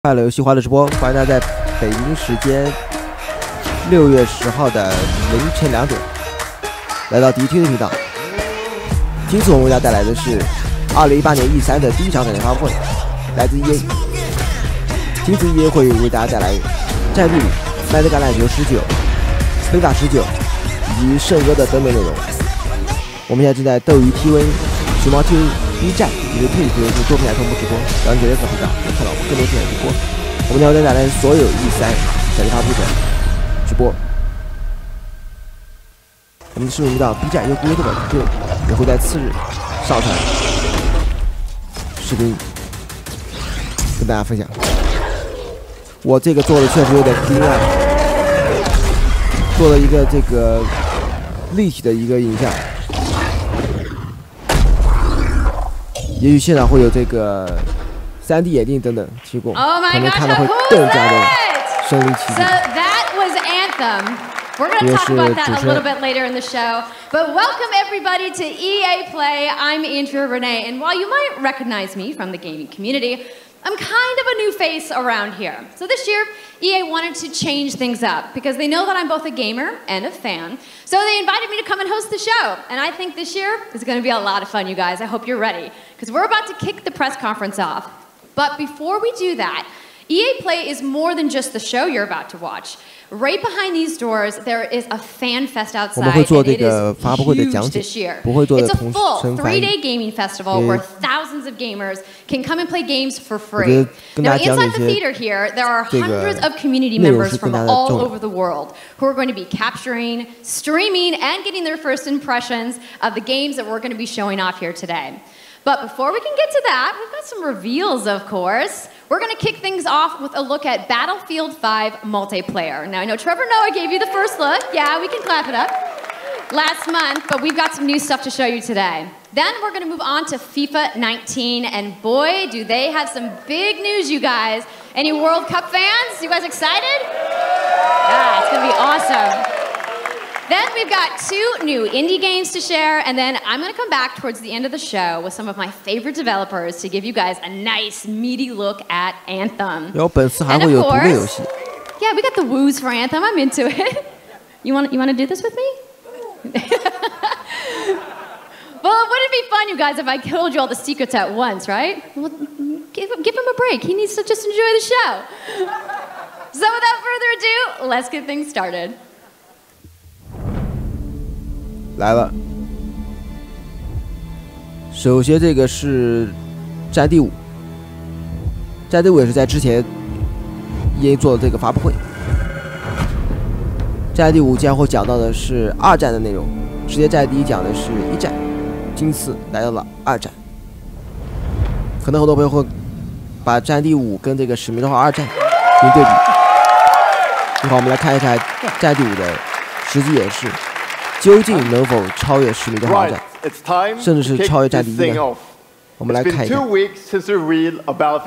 快乐游戏花的直播，欢迎大家在北京时间6月10号的凌晨2点来到迪迪 Tv 频道。今次我们为大家带来的是2018年 E3 的第一场展前发布会，来自 EA。今次 EA 会为大家带来战地、麦德橄榄球19、非法19以及圣歌的等等内容。我们现在正在斗鱼 TV、熊猫 TV、B 站以及Twitch 等多平台同步直播，然后你在此频道能看到我们更多精彩直播。我们将会带来所有 E3 展前发布会直播。我们的视频频道 B 站、优酷、YouTube 也会在次日上传视频跟大家分享。我这个做的确实有点低啊，做了一个这个立体的一个影像。也许现场会有这个3D 眼镜等等提供，可能看到会更加的身临其境。We're going to talk about that a little bit later in the show. But welcome everybody to EA Play. I'm Andrea Renee, and while you might recognize me from the gaming community, I'm kind of a new face around here. So this year, EA wanted to change things up because they know that I'm both a gamer and a fan. So they invited me to come and host the show. And I think this year is going to be a lot of fun, you guys. I hope you're ready because we're about to kick the press conference off. But before we do that, EA Play is more than just the show you're about to watch. Right behind these doors, there is a fan fest outside, and it is huge this year. It's a full 3-day gaming festival where thousands of gamers can come and play games for free. Now, inside the theater here, there are hundreds of community members from all over the world who are going to be capturing, streaming, and getting their first impressions of the games that we're going to be showing off here today. But before we can get to that, we've got some reveals, of course. We're going to kick things off with a look at Battlefield 5 multiplayer. Now, I know Trevor Noah gave you the first look. Yeah, we can clap it up. Last month, but we've got some new stuff to show you today. Then we're going to move on to FIFA 19, and boy, do they have some big news, you guys. Any World Cup fans? You guys excited? Yeah, it's going to be awesome. Then we've got 2 new indie games to share, and then I'm going to come back towards the end of the show with some of my favorite developers to give you guys a nice, meaty look at Anthem. And of course, yeah, we got the woos for Anthem. I'm into it. You want to do this with me? Well, wouldn't it be fun, you guys, if I told you all the secrets at once, right? Well, give him a break. He needs to just enjoy the show. So without further ado, let's get things started. 来了，首先这个是战地5，战地5也是在之前 EA 做的这个发布会。战地5将会讲到的是2战的内容，直接战地1讲的是1战，今次来到了2战。可能很多朋友会把战地5跟这个使命召唤2战进行对比。一会儿我们来看一看战地5的实际演示。 究竟能否超越使命召唤2战，甚至是超越战地1呢？我们来看一看。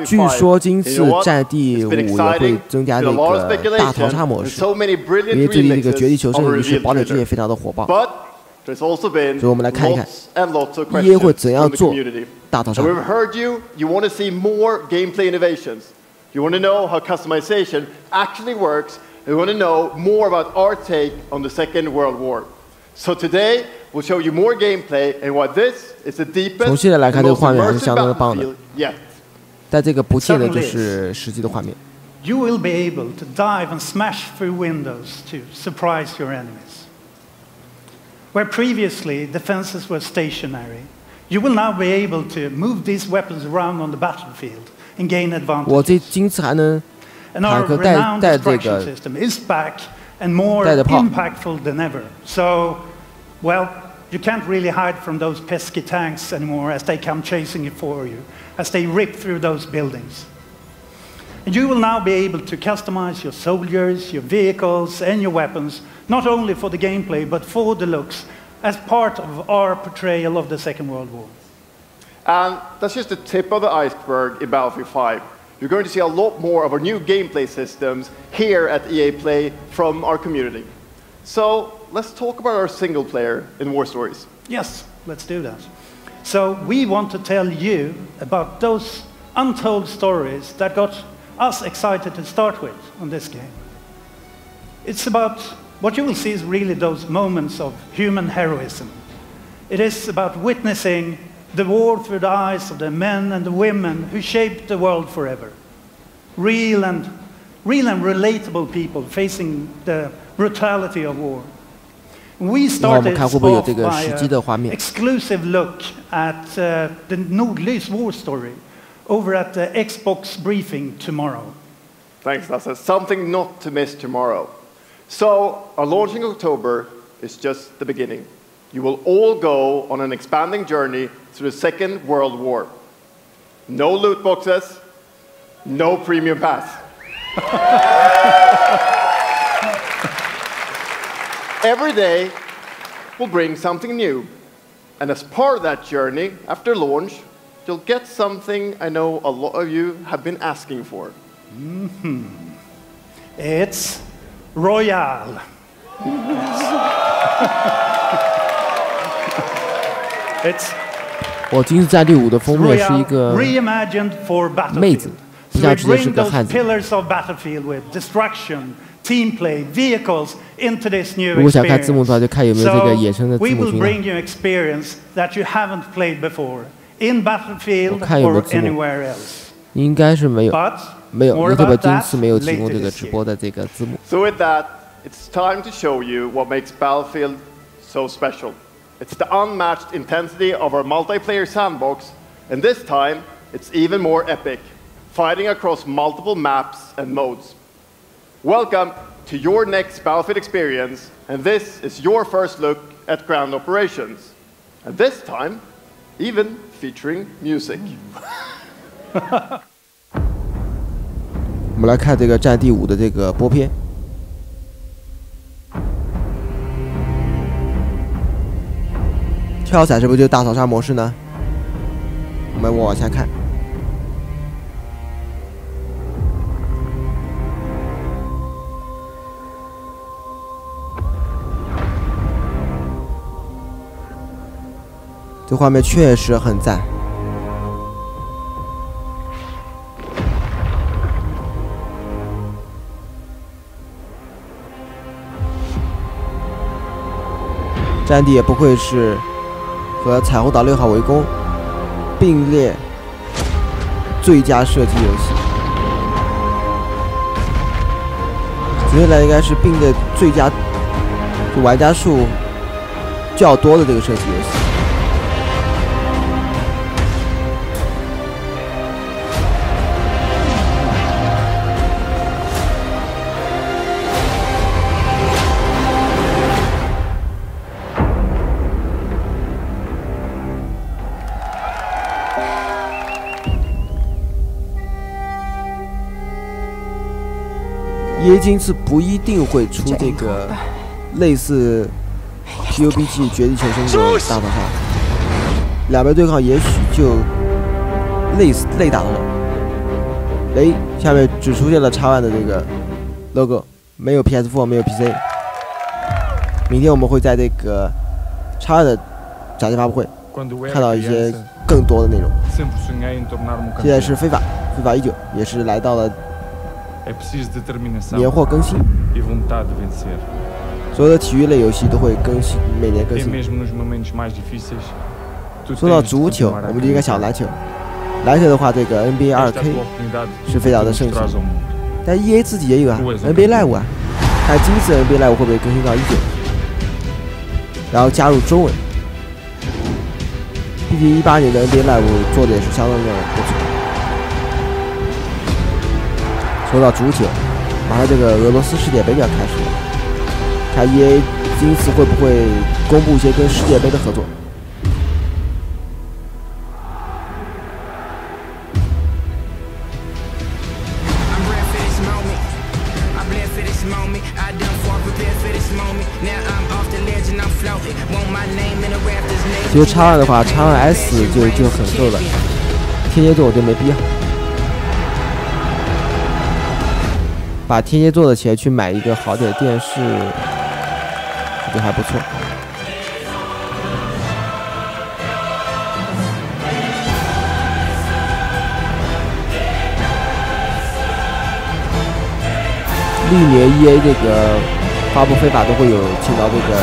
据说今次战地5也会增加那个大逃杀模式，因为最近这个绝地求生以及是堡垒之夜非常的火爆，所以我们来看一看 EA 会怎样做大逃杀。So today we'll show you more gameplay and what this is the deepest. 从现在来看，这个画面还是相当的棒的。但这个不见得就是实际的画面。You will be able to dive and smash through windows to surprise your enemies. Where previously defenses were stationary, you will now be able to move these weapons around on the battlefield and gain advantage. 我这今次还能坦克带这个。 And more impactful than ever. So, well, you can't really hide from those pesky tanks anymore as they come chasing it for you, as they rip through those buildings. And you will now be able to customize your soldiers, your vehicles, and your weapons, not only for the gameplay, but for the looks, as part of our portrayal of the Second World War. And that's just the tip of the iceberg in Battlefield 5. You're going to see a lot more of our new gameplay systems here at EA Play from our community. So let's talk about our single player in War Stories. Yes, let's do that. So we want to tell you about those untold stories that got us excited to start with on this game. It's about, what you will see is really those moments of human heroism. It is about witnessing the war through the eyes of the men and the women who shaped the world forever. Real and relatable people facing the brutality of war. We started off by an exclusive look at the Nordlys war story over at the Xbox briefing tomorrow. Thanks, Lasse. Something not to miss tomorrow. So, our launch in October is just the beginning. You will all go on an expanding journey through the Second World War. No loot boxes, no premium pass. Every day will bring something new. And as part of that journey, after launch, you'll get something I know a lot of you have been asking for. It's Royale. It's 我《今日战地5》的封面是一个妹子，底下直接是个汉字。如果想看字幕的话，就看有没有这个衍生的字幕群。我看有没有字幕，应该是没有，没有。因为今次没有提供这个直播的这个字幕。So with that, it's time to show you what makes Battlefield so special. It's the unmatched intensity of our multiplayer sandbox, and this time, it's even more epic, fighting across multiple maps and modes. Welcome to your next Battlefield experience, and this is your first look at ground operations. And this time, even featuring music. 我们来看这个《战地5》的这个播片。跳伞是不是就是大逃杀模式呢？我们往下看。这画面确实很赞。战地也不愧是和彩虹岛6号围攻并列最佳射击游戏，准确来应该是并列最佳就玩家数较多的这个射击游戏。EA 今次不一定会出这个类似 PUBG 绝地求生这种大逃杀，两边对抗也许就类打了。哎，下面只出现了X1的这个 logo， 没有 PS4， 没有 PC。明天我们会在这个X1的展前发布会看到一些更多的内容。现在是非法19，也是来到了。年货更新，所有的体育类游戏都会更新，每年更新。说到足球，我们就应该想篮球。篮球的话，这个 NBA 2K 是非常的盛行，但 EA 自己也有啊 ，NBA Live 啊。看今次 NBA Live 会不会更新到19，然后加入中文。毕竟18年的 NBA Live 做的也是相当的不错。说到足球，马上这个俄罗斯世界杯就要开始了，看 EA 今次会不会公布一些跟世界杯的合作。其实X2的话，X1S 就很够了，天蝎座我觉得没必要。把天蝎座的钱去买一个好点的电视，我觉得还不错。历年 EA 这个发布非法都会有请到这个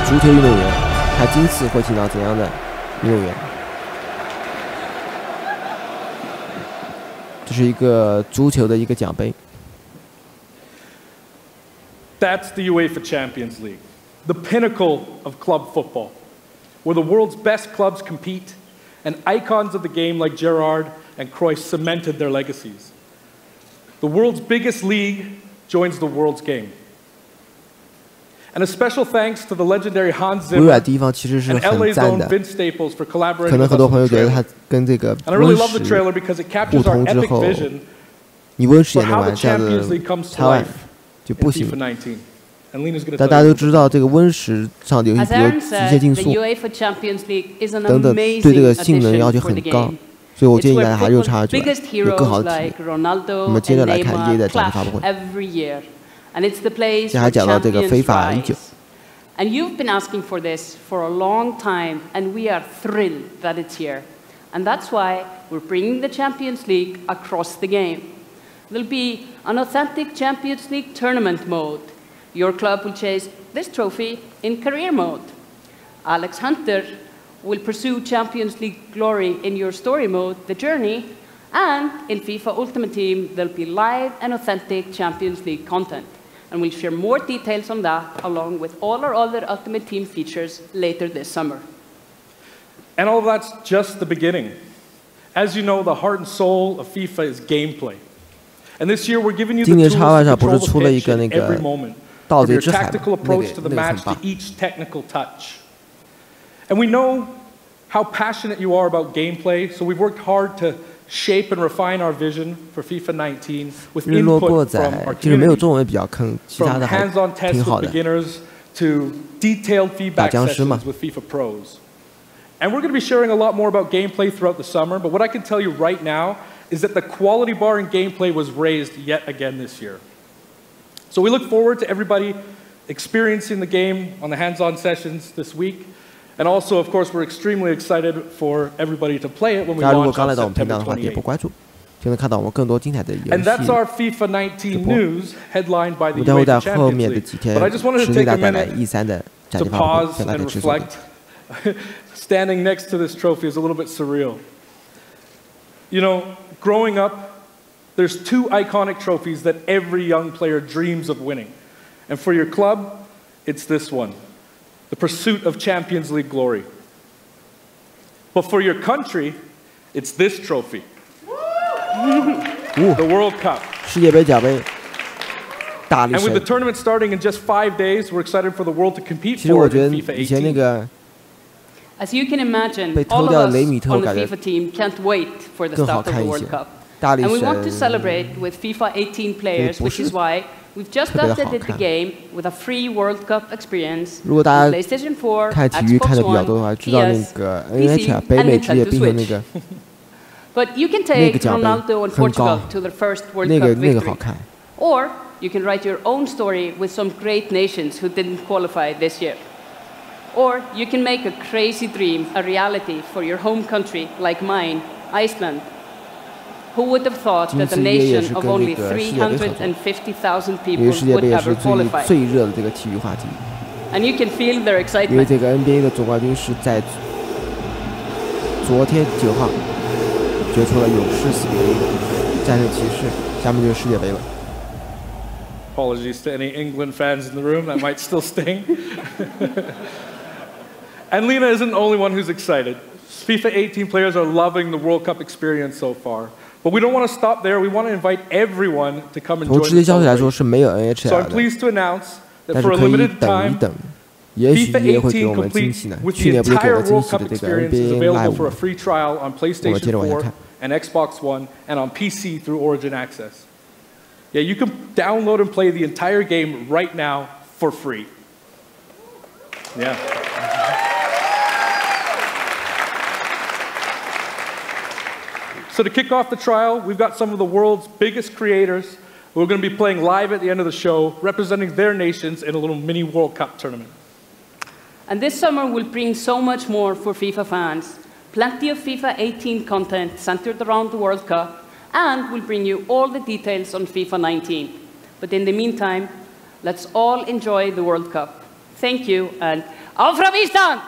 足球运动员，他今次会请到怎样的运动员？这是一个足球的一个奖杯。That's the UEFA Champions League, the pinnacle of club football, where the world's best clubs compete, and icons of the game like Gerrard and Cruyff cemented their legacies. The world's biggest league joins the world's game. And a special thanks to the legendary Hans Zimmer and LA's own Vince Staples for collaborating with us on the trailer. And I really love the trailer because it captures our epic vision for how the Champions League comes to life in FIFA 19. And Lena's going to tell you. 但大家都知道，这个温室上的游戏比如机械竞速等等，对这个性能要求很高。所以我建议大家还是用插件，有更好的体验。我们接着来看 EA 的展示发布会。这还讲到这个非法19。And you've been asking for this for a long time, and we are thrilled that it's here. And that's why we're bringing the Champions League across the game. There'll be an authentic Champions League tournament mode. Your club will chase this trophy in career mode. Alex Hunter will pursue Champions League glory in your story mode, The Journey, and in FIFA Ultimate Team, there'll be live and authentic Champions League content. And we'll share more details on that, along with all our other Ultimate Team features later this summer. And all of that's just the beginning. As you know, the heart and soul of FIFA is gameplay. And this year, we're giving you the tools to control the pitch in every moment, from your tactical approach to the match to each technical touch. And we know how passionate you are about gameplay, so we've worked hard to shape and refine our vision for FIFA 19 with input from our community, from hands-on tests with beginners to detailed feedback sessions with FIFA pros. And we're going to be sharing a lot more about gameplay throughout the summer, but what I can tell you right now is that the quality bar in gameplay was raised yet again this year. So we look forward to everybody experiencing the game on the hands-on sessions this week. And also, of course, we're extremely excited for everybody to play it when we launch on September 28th. And that's our FIFA 19 news, headlined by the UEFA Champions League. But I just wanted to take a minute to pause and reflect. Standing next to this trophy is a little bit surreal. You know, growing up, there's two iconic trophies that every young player dreams of winning. And for your club, it's this one. The pursuit of Champions League glory. But for your country, it's this trophy. The World Cup. And with the tournament starting in just 5 days, we're excited for the world to compete for it in FIFA 18. As you can imagine, all of us on the FIFA team can't wait for the start of the World Cup. And we want to celebrate with FIFA 18 players, which is why we've just updated the game with a free World Cup experience on PlayStation 4, Xbox One, PS, PC, and Nintendo Switch. But you can take Ronaldo and Portugal to their first World Cup victory. Or you can write your own story with some great nations who didn't qualify this year. Or you can make a crazy dream a reality for your home country, like mine, Iceland. Who would have thought that a nation of only 350,000 people would ever qualify? And you can feel their excitement. Apologies to any England fans in the room, that might still sting. And Lena isn't the only one who's excited. FIFA 18 players are loving the World Cup experience so far. But we don't want to stop there. We want to invite everyone to come and join the celebration. So I'm pleased to announce that for a limited time, FIFA 18 complete with the entire World Cup experience is available for a free trial on PlayStation 4 and Xbox One and on PC through Origin Access. Yeah, you can download and play the entire game right now for free. Yeah. So to kick off the trial, we've got some of the world's biggest creators who are going to be playing live at the end of the show, representing their nations in a little mini World Cup tournament. And this summer will bring so much more for FIFA fans. Plenty of FIFA 18 content centered around the World Cup, and we'll bring you all the details on FIFA 19. But in the meantime, let's all enjoy the World Cup. Thank you, and auf Ravistan!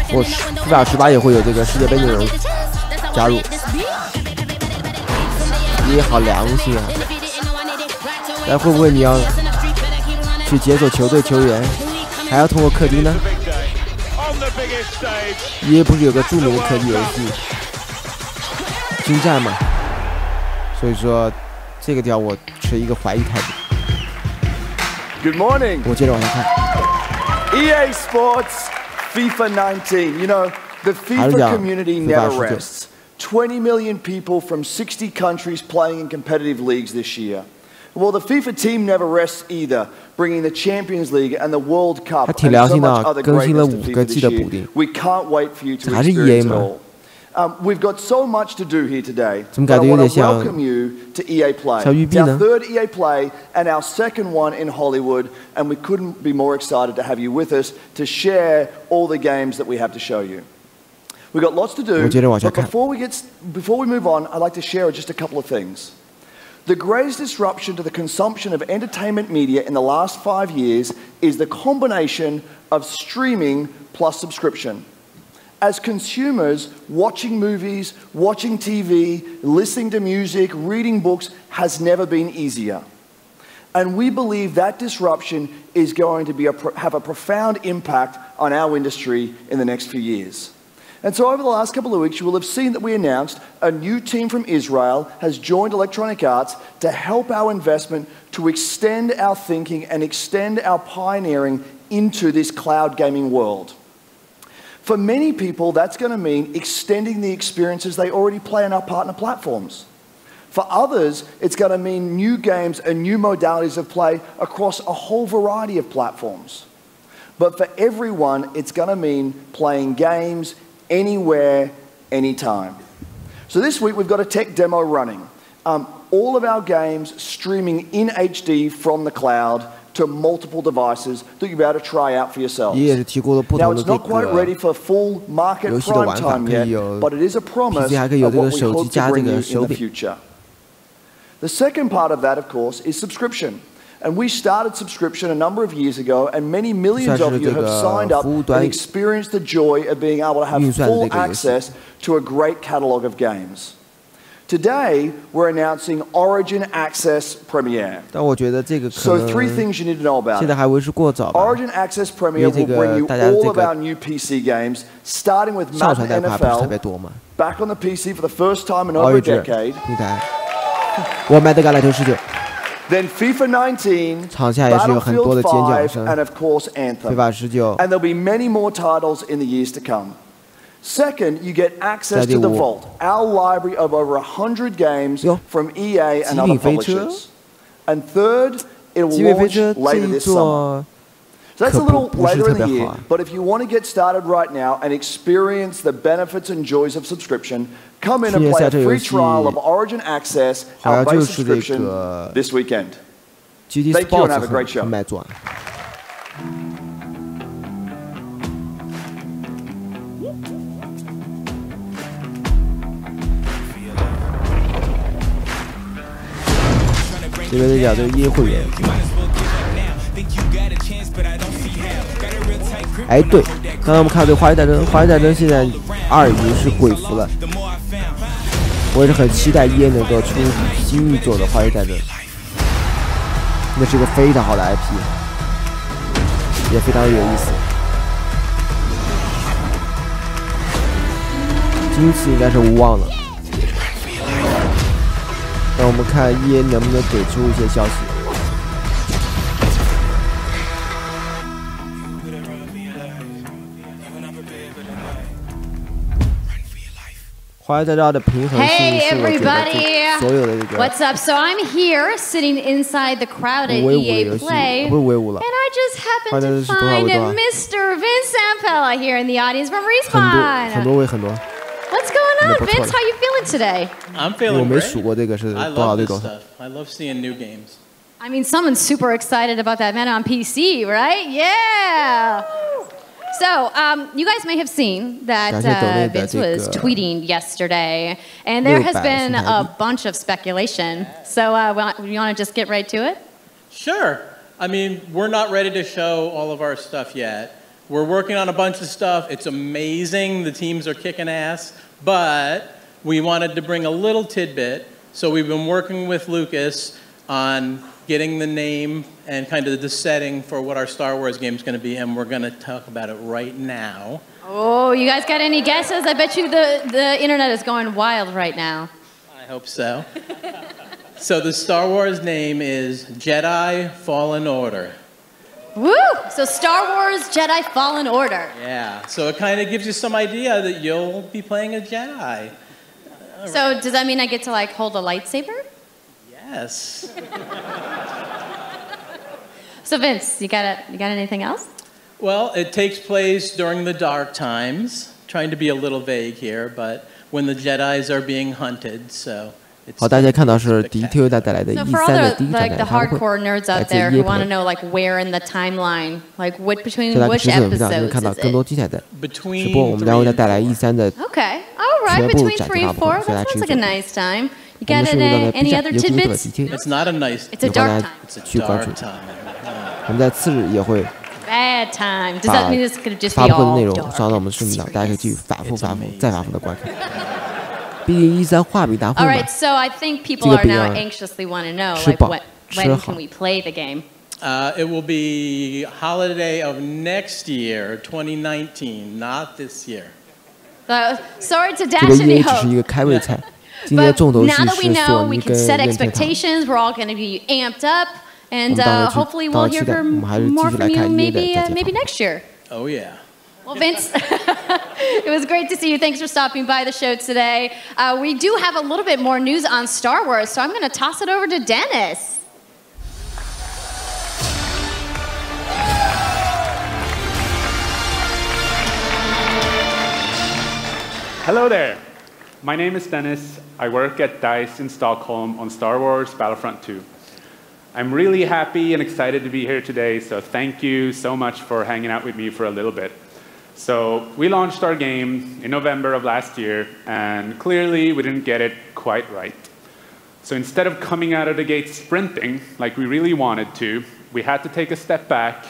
FIFA 18也会有这个世界杯内容加入，也好良心啊！但会不会你要去解锁球队球员，还要通过氪金呢？EA 不是有个著名的氪金游戏星战嘛？所以说这个条我持一个怀疑态度。Good morning. 我接着往下看。EA Sports FIFA 19. You know, the FIFA community never rests. 20 million people from 60 countries playing in competitive leagues this year. Well, the FIFA team never rests either, bringing the Champions League and the World Cup and so much other greatness to FIFA this year. We can't wait for you to experience it all. We've got so much to do here today, but I want to welcome you to EA Play. It's our third EA Play and our second one in Hollywood, and we couldn't be more excited to have you with us to share all the games that we have to show you. We've got lots to do, but before we move on, I'd like to share just a couple of things. The greatest disruption to the consumption of entertainment media in the last 5 years is the combination of streaming plus subscription. As consumers, watching movies, watching TV, listening to music, reading books has never been easier. And we believe that disruption is going to have a profound impact on our industry in the next few years. And so over the last couple of weeks, you will have seen that we announced a new team from Israel has joined Electronic Arts to help our investment to extend our thinking and extend our pioneering into this cloud gaming world. For many people, that's going to mean extending the experiences they already play on our partner platforms. For others, it's going to mean new games and new modalities of play across a whole variety of platforms. But for everyone, it's going to mean playing games anywhere, anytime. So this week we've got a tech demo running. All of our games streaming in HD from the cloud to multiple devices that you'll be able to try out for yourselves. Now it's not quite ready for full market prime time yet, but it is a promise of what we hope to bring you in the future. The second part of that, of course, is subscription. And we started subscription a number of years ago, and many millions of you have signed up and experienced the joy of being able to have full access to a great catalog of games. Today, we're announcing Origin Access Premiere. So 3 things you need to know about it. Origin Access Premiere will bring you all of our new PC games, starting with Madden NFL, back on the PC for the first time in over a decade. Then FIFA 19, Battlefield 5, and of course Anthem. And there'll be many more titles in the years to come. Second, you get access to the Vault, our library of over 100 games from EA and other publishers. And third, it will launch later this summer. So that's a little later in the year, but if you want to get started right now and experience the benefits and joys of subscription, come in and play a free trial of Origin Access, our base subscription, this weekend. Thank you and have a great show. 这边讲这个EA会员。哎，对，刚才我们看这个《华丽战争》，《华丽战争》现在2已经是鬼服了，我也是很期待EA能够出新一作的《华丽战争》，那是个非常好的 IP， 也非常有意思。今次应该是无望了，让我们看EA能不能给出一些消息。Hey everybody! What's up? So I'm here sitting inside the crowd at EA Play, and I just happened to find Mr. Vince Zampella here in the audience from Respawn. What's going on, Vince? How are you feeling today? I'm feeling great. I love this stuff. I love seeing new games. I mean, someone's super excited about that man on PC, right? Yeah! So, you guys may have seen that Vince was tweeting yesterday, and there has been a bunch of speculation. So, you want to just get right to it? Sure. I mean, we're not ready to show all of our stuff yet. We're working on a bunch of stuff. It's amazing. The teams are kicking ass. But we wanted to bring a little tidbit. So we've been working with Lucas on getting the name and kind of the setting for what our Star Wars game is going to be, and we're going to talk about it right now. Oh, you guys got any guesses? I bet you the internet is going wild right now. I hope so. So the Star Wars name is Jedi Fallen Order. Woo! So Star Wars Jedi Fallen Order. Yeah, so it kind of gives you some idea that you'll be playing a Jedi. So does that mean I get to like hold a lightsaber? Yes. So Vince, you got anything else? Well, it takes place during the dark times. Trying to be a little vague here, but when the Jedis are being hunted, so. 好，大家看到是迪迪 Tv 带来的E3的第一场的发布会，来自 EA 在这个直播上能看到更多精彩的直播，我们将为大家带来 E3的全部展示发布会，所以大家持续收看。我们是用到的 B 站有更多的 DT， It's not a nice. 也欢迎大家去关注。我们在次日也会把发布会的内容上到我们的视频上，大家可以继续反复再反复的观看。毕竟E3话比大会嘛。Alright, so I think people are now anxiously want to know, like, when can we play the game? It will be holiday of next year, 2019, not this year. Sorry to 这个 EA 只是一个开胃菜，今天的重头戏是索尼跟任天堂。 We're all going to be amped up, and hopefully we'll hear more from you maybe next year. Oh yeah. Well, Vince, it was great to see you. Thanks for stopping by the show today. We do have a little bit more news on Star Wars, so I'm going to toss it over to Dennis. Hello there. My name is Dennis. I work at DICE in Stockholm on Star Wars Battlefront 2. I'm really happy and excited to be here today, so thank you so much for hanging out with me for a little bit. So we launched our game in November of last year, and clearly we didn't get it quite right. So instead of coming out of the gate sprinting like we really wanted to, we had to take a step back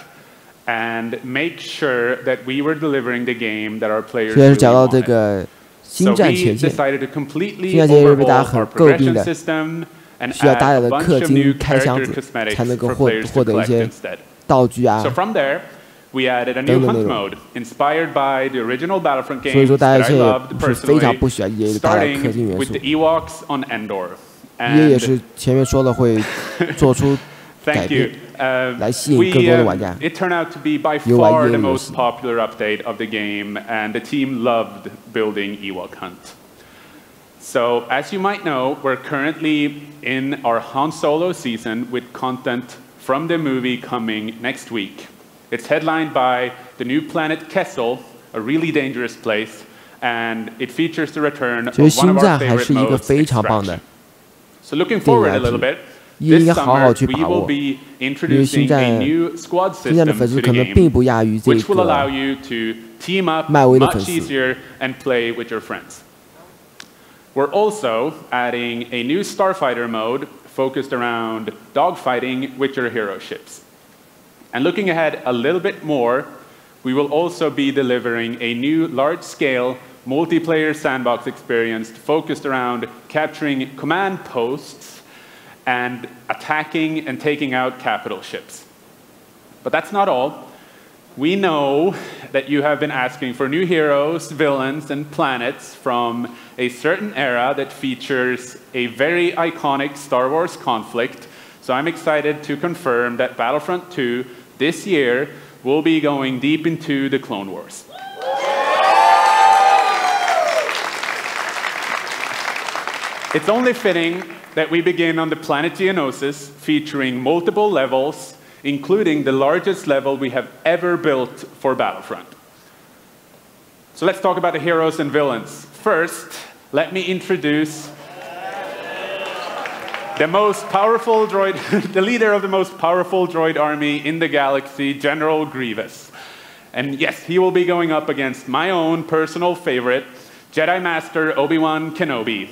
and make sure that we were delivering the game that our players really wanted. So we decided to completely overhaul our progression system and add a bunch of new character cosmetics for players to collect instead. So from there, we added a new hunt mode inspired by the original Battlefront games that I loved personally, starting with the Ewoks on Endor. And thank you. It turned out to be by far the most popular update of the game, and the team loved building Ewok Hunt. So, as you might know, we're currently in our Han Solo season with content from the movie coming next week. It's headlined by the new planet Kessel, a really dangerous place, and it features the return of one of our favorite modes, Extraction. So looking forward a little bit, this summer we will be introducing a new squad system to the game, which will allow you to team up much easier and play with your friends. We're also adding a new Starfighter mode focused around dogfighting with your hero ships. And looking ahead a little bit more, we will also be delivering a new large-scale multiplayer sandbox experience focused around capturing command posts and attacking and taking out capital ships. But that's not all. We know that you have been asking for new heroes, villains, and planets from a certain era that features a very iconic Star Wars conflict. So I'm excited to confirm that Battlefront 2 this year will be going deep into the Clone Wars. It's only fitting that we begin on the planet Geonosis, featuring multiple levels, including the largest level we have ever built for Battlefront. So let's talk about the heroes and villains. First, let me introduce the most powerful droid, the leader of the most powerful droid army in the galaxy, General Grievous. And yes, he will be going up against my own personal favorite, Jedi Master Obi-Wan Kenobi.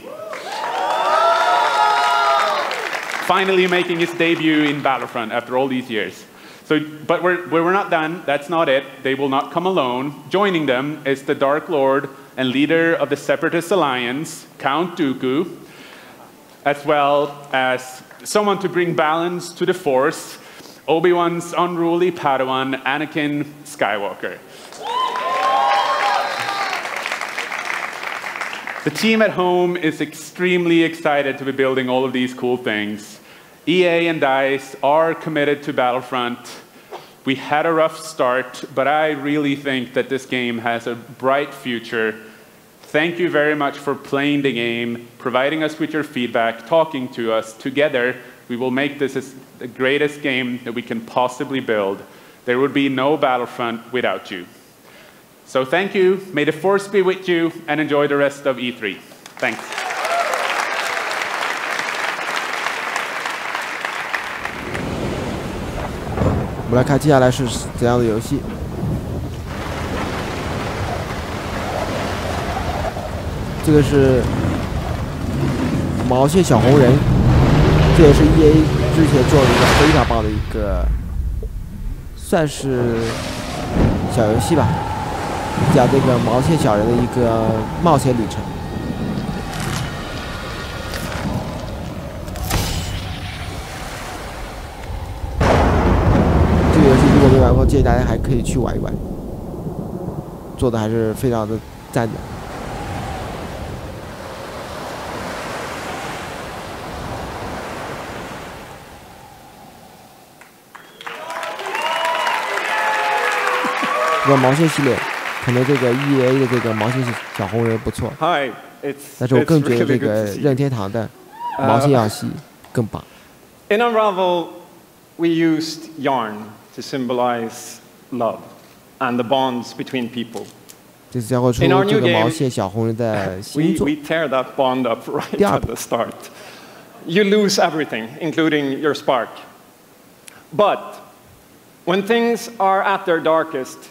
Finally making his debut in Battlefront after all these years. But we're not done. That's not it. They will not come alone. Joining them is the Dark Lord and leader of the Separatist Alliance, Count Dooku, as well as someone to bring balance to the Force, Obi-Wan's unruly Padawan, Anakin Skywalker. The team at home is extremely excited to be building all of these cool things. EA and DICE are committed to Battlefront. We had a rough start, but I really think that this game has a bright future. Thank you very much for playing the game, providing us with your feedback, talking to us. Together, we will make this the greatest game that we can possibly build. There would be no Battlefront without you. So thank you, may the Force be with you, and enjoy the rest of E3. Thanks. 我们来看接下来是怎样的游戏。这个是毛线小红人，这也是 EA 之前做的一个非常棒的一个，算是小游戏吧，讲这个毛线小人的一个冒险旅程。这个游戏如果没玩过，建议大家还可以去玩一玩，做的还是非常的赞的。 这个毛线系列，可能这个 EA 的这个毛线小红人不错，但是我更觉得这个任天堂的毛线游戏更棒。In Unravel, we used yarn to symbolize love and the bonds between people. 这次将会出这个毛线小红人的新作。We tear that bond up right at the start. You lose everything, including your spark. But when things are at their darkest,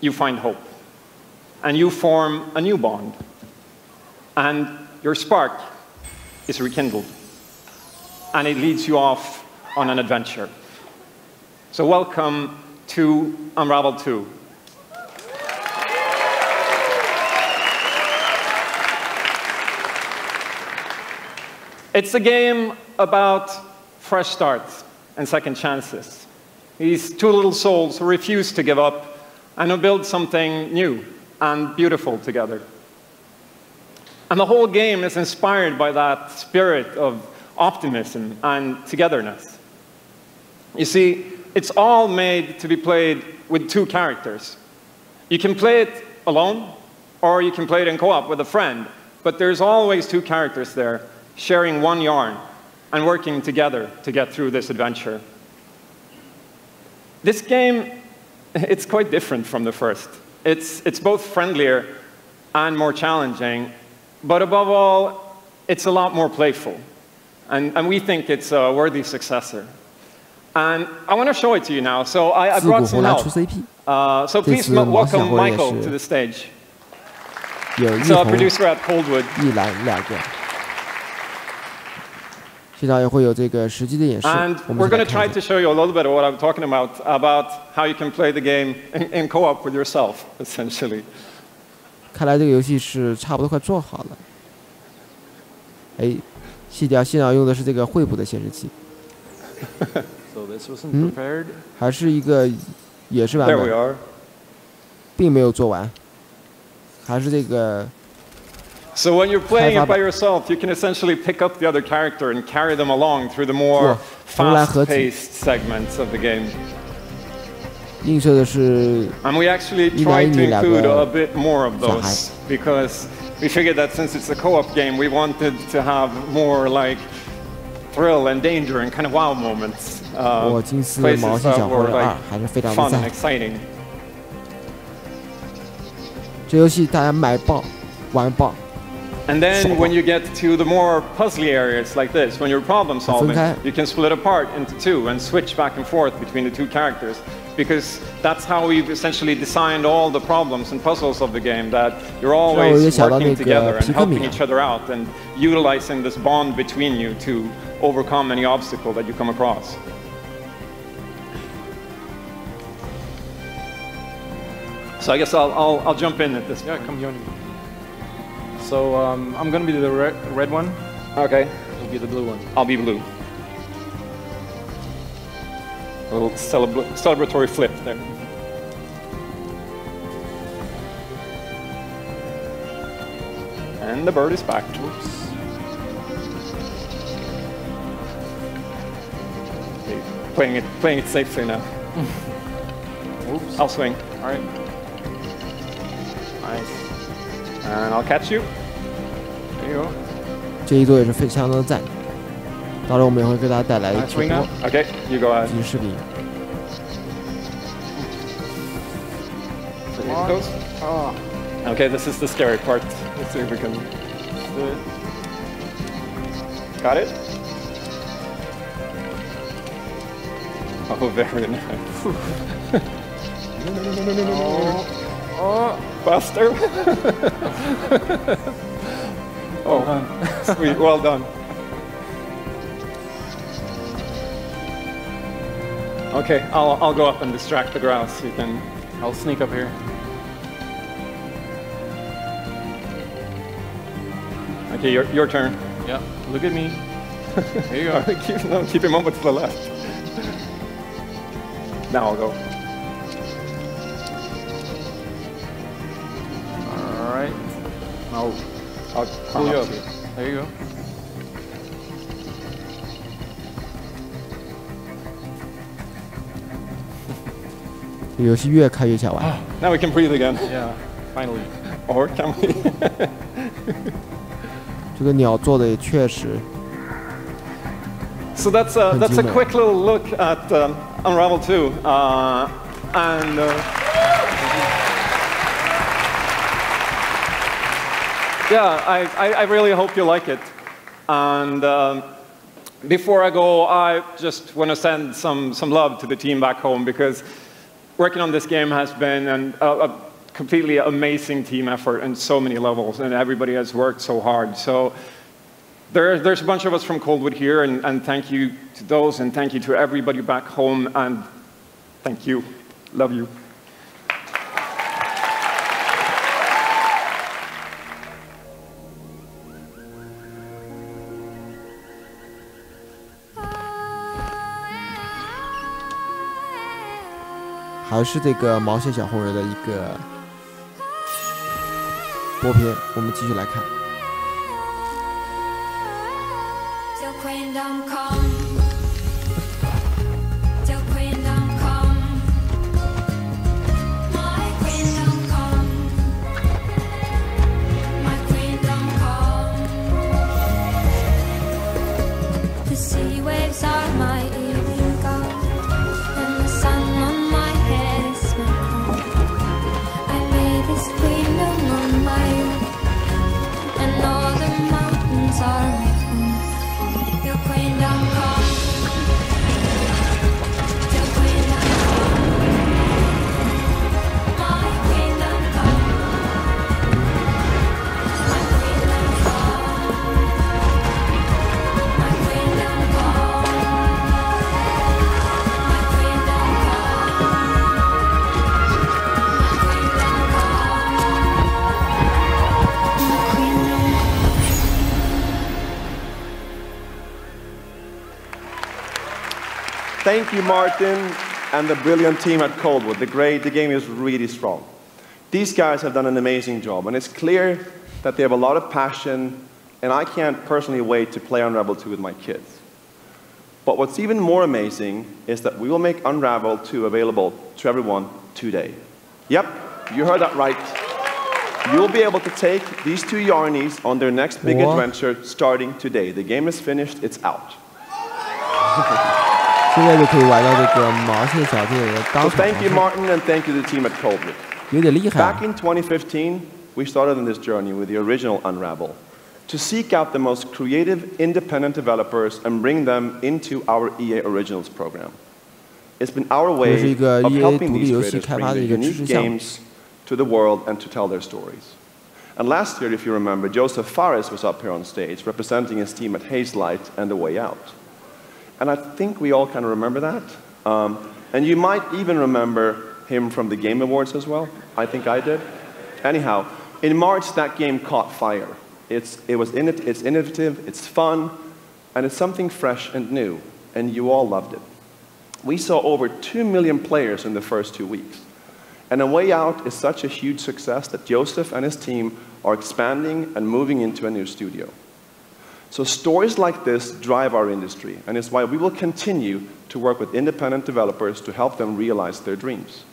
you find hope, and you form a new bond, and your spark is rekindled, and it leads you off on an adventure. So welcome to Unravel 2. It's a game about fresh starts and second chances. These two little souls who refuse to give up and who build something new and beautiful together. And the whole game is inspired by that spirit of optimism and togetherness. You see, it's all made to be played with two characters. You can play it alone, or you can play it in co-op with a friend, but there's always two characters there, sharing one yarn and working together to get through this adventure. This game, it's quite different from the first. It's both friendlier and more challenging, but above all, it's a lot more playful. And we think it's a worthy successor. And I want to show it to you now, so I brought some help. So please welcome Michael to the stage. He's a producer at Coldwood. And we're going to try to show you a little bit of what I'm talking about how you can play the game in co-op with yourself, essentially. 看来这个游戏是差不多快做好了。哎，细条现场用的是这个惠普的显示器。还是一个也是版本，并没有做完，还是这个。 So when you're playing it by yourself, you can essentially pick up the other character and carry them along through the more fast-paced segments of the game. And we actually tried to include a bit more of those because we figured that since it's a co-op game, we wanted to have more like thrill and danger and kind of wow moments. Places that were like fun and exciting. 这游戏大家买爆，玩爆。 And then when you get to the more puzzly areas like this, when you're problem solving, you can split apart into two and switch back and forth between the two characters. because that's how we've essentially designed all the problems and puzzles of the game, that you're always working together and helping each other out and utilizing this bond between you to overcome any obstacle that you come across. So I guess I'll jump in at this point. Yeah, come join me. So I'm going to be the red one. Okay. You'll be the blue one. I'll be blue. A little celebratory flip there. And the bird is back. Oops. Okay, playing it safely now. Oops. I'll swing. All right. Nice. And I'll catch you. There you go. 这一座也是非常的赞。到时候我们也会给大家带来直播 Okay, you go ahead. 及时视频。Okay, this is the scary part. Let's see if we can do it. Got it? Oh, very nice. No. Faster. Oh, sweet. Well done. Okay, I'll go up and distract the grouse. You can. I'll sneak up here. Okay, your turn. Yeah, look at me. There you go. Keep him over to the left. Now I'll go. All right. Now I'll pull you up. There you go. Now we can breathe again. Yeah, finally. Or can we? 这个鸟做的也确实。So that's a quick little look at Unravel 2, and yeah, I really hope you like it. And before I go, I just want to send some love to the team back home, because working on this game has been a completely amazing team effort in so many levels, and everybody has worked so hard. So there's a bunch of us from Coldwood here, and thank you to those, and thank you to everybody back home, and thank you. Love you. "还是这个毛线小红人的一个播片，我们继续来看。Thank you, Martin, and the brilliant team at Coldwood. The game is really strong. These guys have done an amazing job, and it's clear that they have a lot of passion, and I can't personally wait to play Unravel 2 with my kids. But what's even more amazing is that we will make Unravel 2 available to everyone today. Yep, you heard that right. You'll be able to take these two Yarnies on their next big adventure starting today. The game is finished, it's out. 现在就可以玩到这个毛线小队的当场。So thank you, Martin, and thank you to the team at Coldwood. 有点厉害。Back in 2015, we started on this journey with the original Unravel to seek out the most creative, independent developers and bring them into our EA Originals program. It's been our way of helping these creators bring their unique games to the world and to tell their stories. And last year, if you remember, Joseph Fares was up here on stage representing his team at Hazelight and The Way Out. And I think we all kind of remember that. And you might even remember him from the Game Awards as well. I think I did. Anyhow, in March, that game caught fire. It's innovative, it's fun, and it's something fresh and new. And you all loved it. We saw over 2 million players in the first 2 weeks. And A Way Out is such a huge success that Joseph and his team are expanding and moving into a new studio. So stories like this drive our industry, and it's why we will continue to work with independent developers to help them realize their dreams.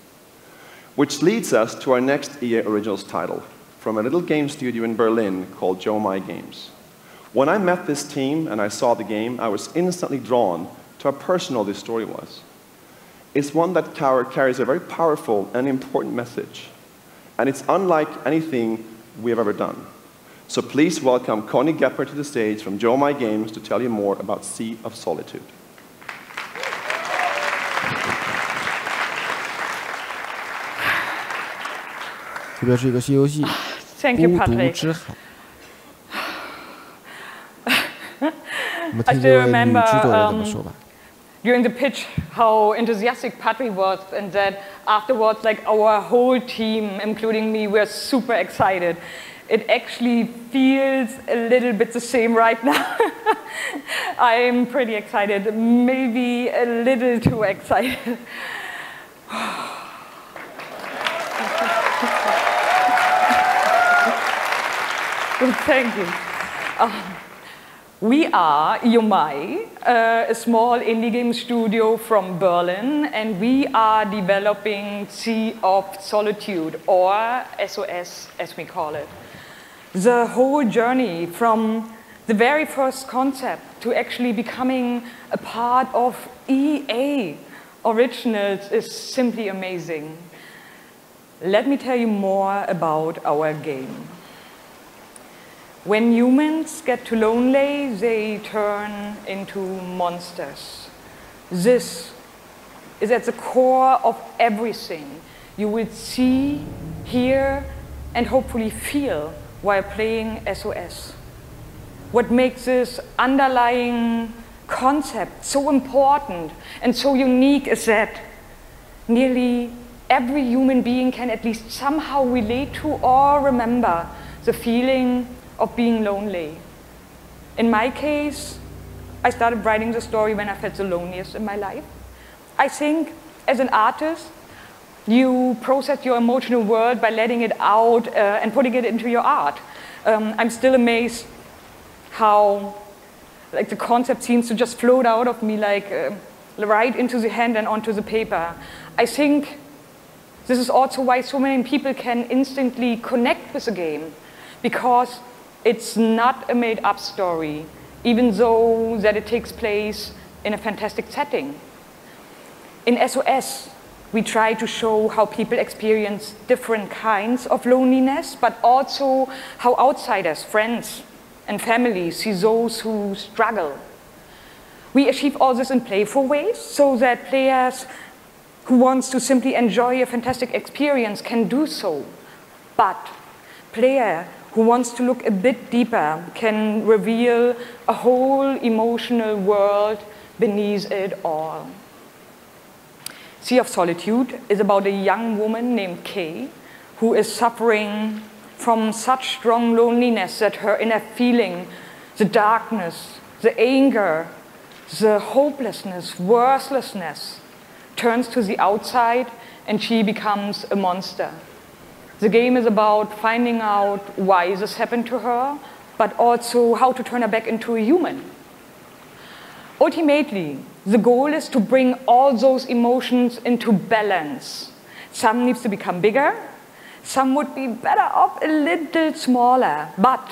Which leads us to our next EA Originals title, from a little game studio in Berlin called Joe My Games. When I met this team and I saw the game, I was instantly drawn to how personal this story was. It's one that carries a very powerful and important message, and it's unlike anything we have ever done. So please welcome Connie Gepper to the stage from Joe My Games to tell you more about Sea of Solitude. Thank you, Patrick. I still remember during the pitch how enthusiastic Patrick was, and that afterwards, like, our whole team, including me, were super excited. It actually feels a little bit the same right now. I'm pretty excited, maybe a little too excited. Thank you. We are Yomai, a small indie game studio from Berlin, and we are developing Sea of Solitude, or SOS as we call it. The whole journey from the very first concept to actually becoming a part of EA Originals is simply amazing. Let me tell you more about our game. When humans get too lonely, they turn into monsters. This is at the core of everything you will see, hear, and hopefully feel while playing SOS. What makes this underlying concept so important and so unique is that nearly every human being can at least somehow relate to or remember the feeling of being lonely. In my case, I started writing the story when I felt the loneliest in my life. I think as an artist, you process your emotional world by letting it out and putting it into your art. I'm still amazed how the concept seems to just float out of me right into the hand and onto the paper. I think this is also why so many people can instantly connect with the game, because it's not a made-up story, even though that it takes place in a fantastic setting. In SOS, we try to show how people experience different kinds of loneliness, but also how outsiders, friends, and family see those who struggle. We achieve all this in playful ways so that players who want to simply enjoy a fantastic experience can do so. But player who wants to look a bit deeper can reveal a whole emotional world beneath it all. Sea of Solitude is about a young woman named Kay who is suffering from such strong loneliness that her inner feeling, the darkness, the anger, the hopelessness, worthlessness, turns to the outside and she becomes a monster. The game is about finding out why this happened to her, but also how to turn her back into a human. Ultimately, the goal is to bring all those emotions into balance. Some needs to become bigger, some would be better off a little smaller, but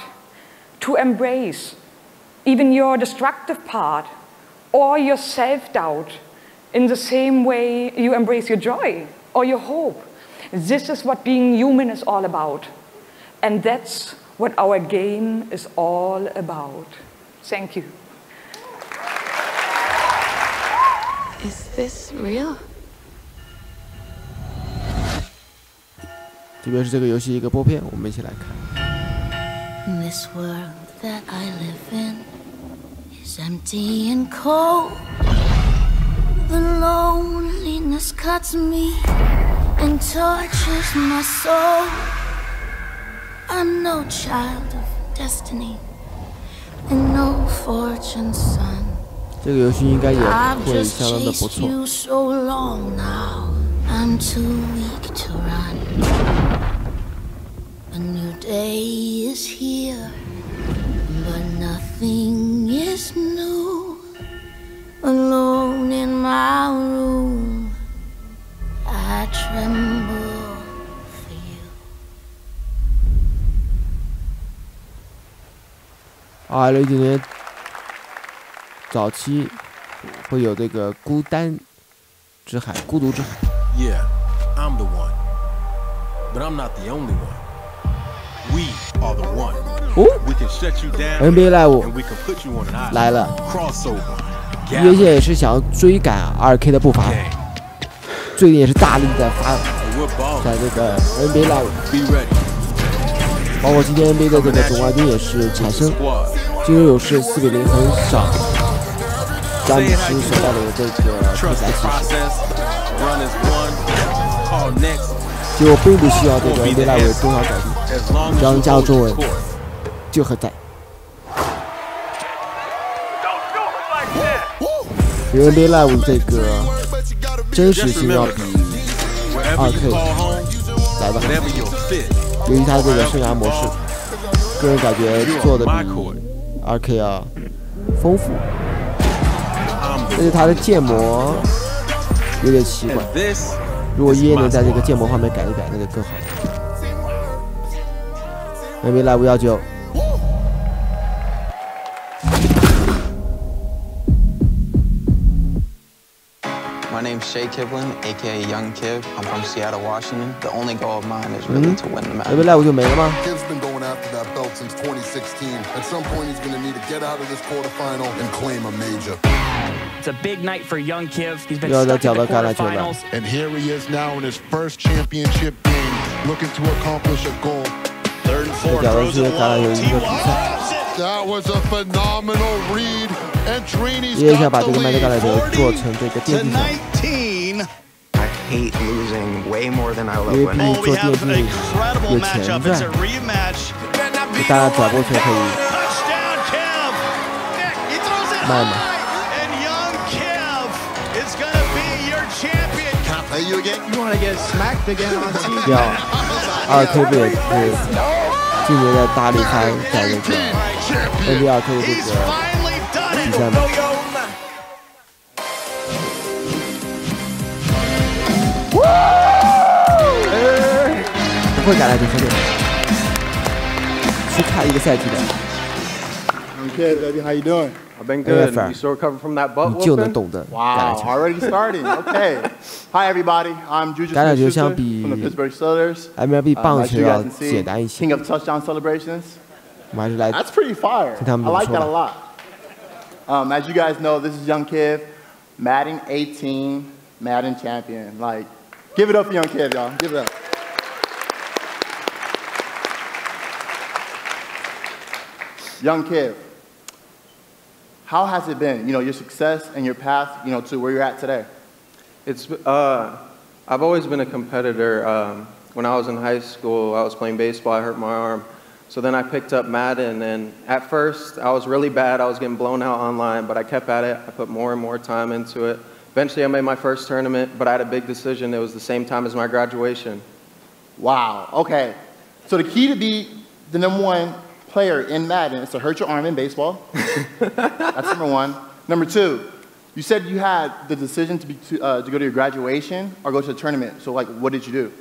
to embrace even your destructive part or your self-doubt in the same way you embrace your joy or your hope. This is what being human is all about. And that's what our game is all about. Thank you. Is this real? 这边是这个游戏一个播片，我们一起来看。This world that I live in is empty and cold. The loneliness cuts me and tortures my soul. I'm no child of destiny and no fortune's son. 这个游戏应该也会相当的不错。You so long now, I'm too weak to run. A new day is here, but nothing is new. Alone in my room, I tremble for you. 2010年早期会有这个孤单之海、孤独之海。Yeah, I'm the one, but I'm not the only one. We are the one. We can shut you down NBA Live and we can put you on an island. 来了。Crossover. 约线也是想要追赶 2K 的步伐，最近也是大力在在这个 NBA Live， 包括今天 NBA 的这个总冠军也是产生，金州勇士4-0横扫詹姆斯所带领的这个特莱骑士，结果并不需要这个 NBA Live 有多少改变，只要你加入中文就很赞。NBA Live 这个真实性要比2K 来的好，由于它这个生涯模式，个人感觉做的比2K 要丰富，但是它的建模有点奇怪，如果EA能在这个建模方面改一改，那就更好。NBA Live 19。My name's Shea Kivlin, aka Young Kiv. I'm from Seattle, Washington. The only goal of mine is really to win the match. NBA Live 就没了吗？ Kiv's been going after that belt since 2016. At some point, he's going to need to get out of this quarterfinal and claim a major. It's a big night for Young Kiv. He's been stuck in the quarterfinals. And here he is now in his first championship game, looking to accomplish a goal. Third and four throws it long. That was a phenomenal read. And Trini's 也想把这个麦德甘莱德做成这个电竞赛。 I hate losing way more than I love 因为毕竟 winning. 做电竞有钱赚，大家转过去可以卖嘛。 You want to get smacked again on TV? 要2K 不也是今年在大力开在那个 NBA 2K 的这个比赛吗？不会改来就兄弟，去看一个赛季的。 Okay, baby, how you doing? I've been good. You still recovered from that butt whooping? Wow, already starting. Okay. Hi, everybody. I'm Juju Smith-Schuster from the Pittsburgh Steelers. MLB 棒球要 简单一些。King of touchdown celebrations. 我们还是来 That's pretty fire. I like that a lot. As you guys know, this is Young Kiv, Madden 18, Madden champion. Like, give it up for Young Kiv, y'all. Give it up. Young Kiv. How has it been, you know, your success and your path, you know, to where you're at today? It's, I've always been a competitor. When I was in high school, I was playing baseball, I hurt my arm. So then I picked up Madden, and at first, I was really bad. I was getting blown out online, but I kept at it. I put more and more time into it. Eventually, I made my first tournament, but I had a big decision. It was the same time as my graduation. Wow, okay. So the key to be the #1 player in Madden is to hurt your arm in baseball. That's number one. Number two, you said you had the decision to go to your graduation or go to the tournament. So, like, what did you do?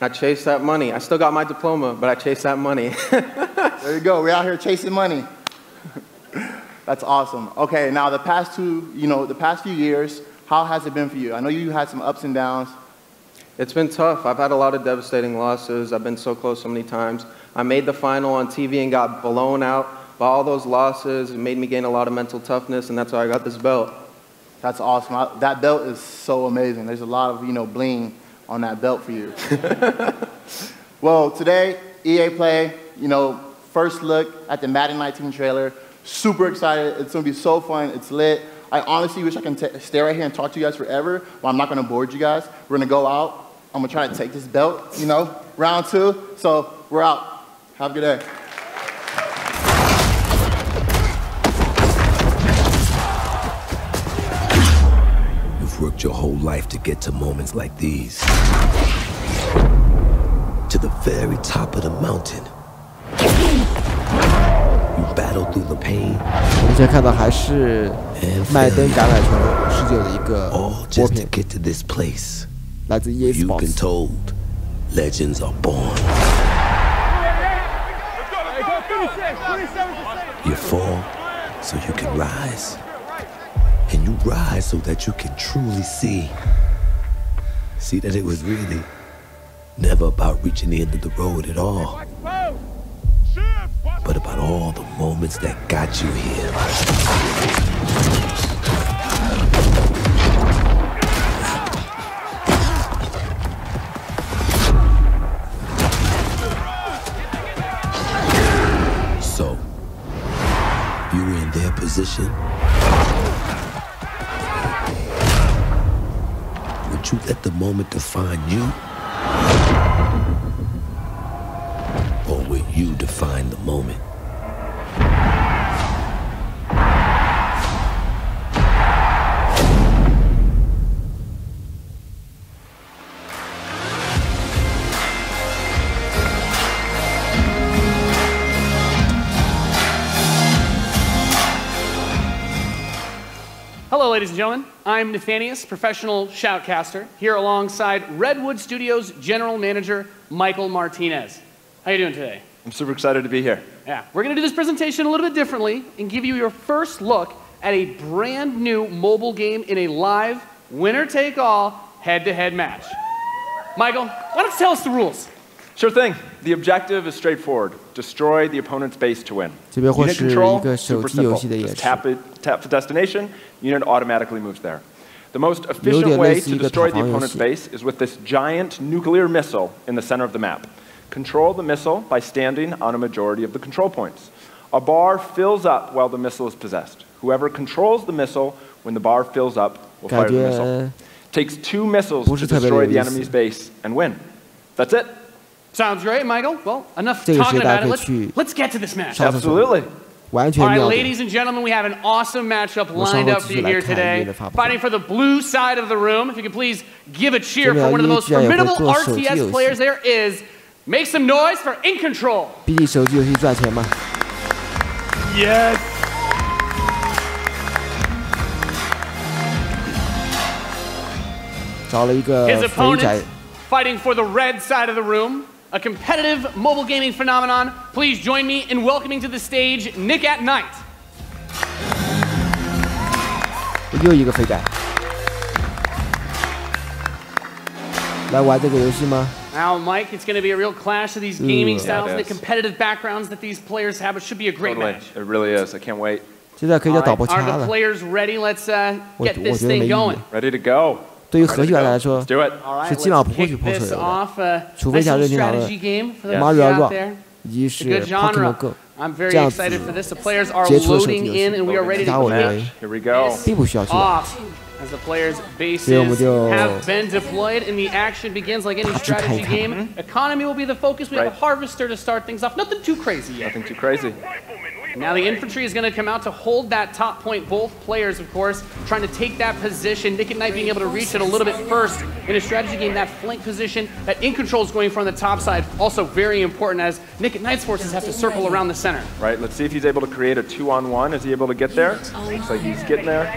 I chased that money. I still got my diploma, but I chased that money. There you go. We're out here chasing money. That's awesome. Okay, now the past few years, how has it been for you? I know you had some ups and downs. It's been tough. I've had a lot of devastating losses. I've been so close so many times. I made the final on TV and got blown out by all those losses. It made me gain a lot of mental toughness, and that's why I got this belt. That's awesome. That belt is so amazing. There's a lot of, bling on that belt for you. Well, today, EA Play, first look at the Madden 19 trailer. Super excited. It's going to be so fun. It's lit. I honestly wish I can stay right here and talk to you guys forever, but I'm not going to board you guys. We're going to go out. I'm going to try to take this belt, round 2. So we're out. Have a good day. You've worked your whole life to get to moments like these. To the very top of the mountain. You battle through the pain. 我们现在看到还是麦登橄榄球19的一个播片，来自 EA Sports。 You've been told legends are born. You fall so you can rise. And you rise so that you can truly see that it was really never about reaching the end of the road at all, but about all the moments that got you here. So, if you were in their position, would you let the moment define you? Or will you define the moment? Hello, ladies and gentlemen. I'm Nathanius, professional shoutcaster, here alongside Redwood Studios General Manager Michael Martinez. How you doing today? I'm super excited to be here. Yeah, we're going to do this presentation a little bit differently and give you your first look at a brand new mobile game in a live, winner-take-all, head-to-head match. Michael, why don't you tell us the rules? Sure thing. The objective is straightforward. Destroy the opponent's base to win. 这边会 Unit 是一 control, 个手 super 机游 simple. 戏的演 Just 示。 tap the destination, unit automatically moves there. The most efficient way to destroy the opponent's base is with this giant nuclear missile in the center of the map. Control the missile by standing on a majority of the control points. A bar fills up while the missile is possessed. Whoever controls the missile when the bar fills up will fire the missile. Takes 2 missiles to destroy the enemy's base and win. That's it. Sounds great, Michael. Well, enough talking about it. Let's get to this match. Absolutely. All right, ladies and gentlemen, we have an awesome matchup lined up for you here today. Fighting for the blue side of the room. If you could please give a cheer for one of the most formidable RTS players there is. Make some noise for In Control. 毕竟手机游戏赚钱嘛。 Yes. His opponent fighting for the red side of the room. A competitive mobile gaming phenomenon. Please join me in welcoming to the stage Nick at Night. 又一个肥仔，来玩这个游戏吗？ Now, Mike, it's going to be a real clash of these gaming styles and the competitive backgrounds that these players have. It should be a great match. It really is. I can't wait. 现在可以叫导播 Are 掐 the 了。 players ready? Let's get this 我觉得没 thing 意义 going. Ready to go. 对于核心玩家来说， do it. 是基本上不会去碰手游的，除非像任天堂的 Mario Run 以及是 Pokémon Go 这样子杰出的手机游戏，其他我认为并不需要去玩。 As the players' bases have been deployed and the action begins like any strategy game, economy will be the focus. We have a harvester to start things off. Nothing too crazy yet. Nothing too crazy. Now the infantry is going to come out to hold that top point. Both players, of course, trying to take that position. Nick at Night being able to reach it a little bit first in a strategy game. That flank position that In Control is going from the top side, also very important as Nick at Night's forces have to circle around the center. Right. Let's see if he's able to create a 2-on-1. Is he able to get there? Looks like he's getting there.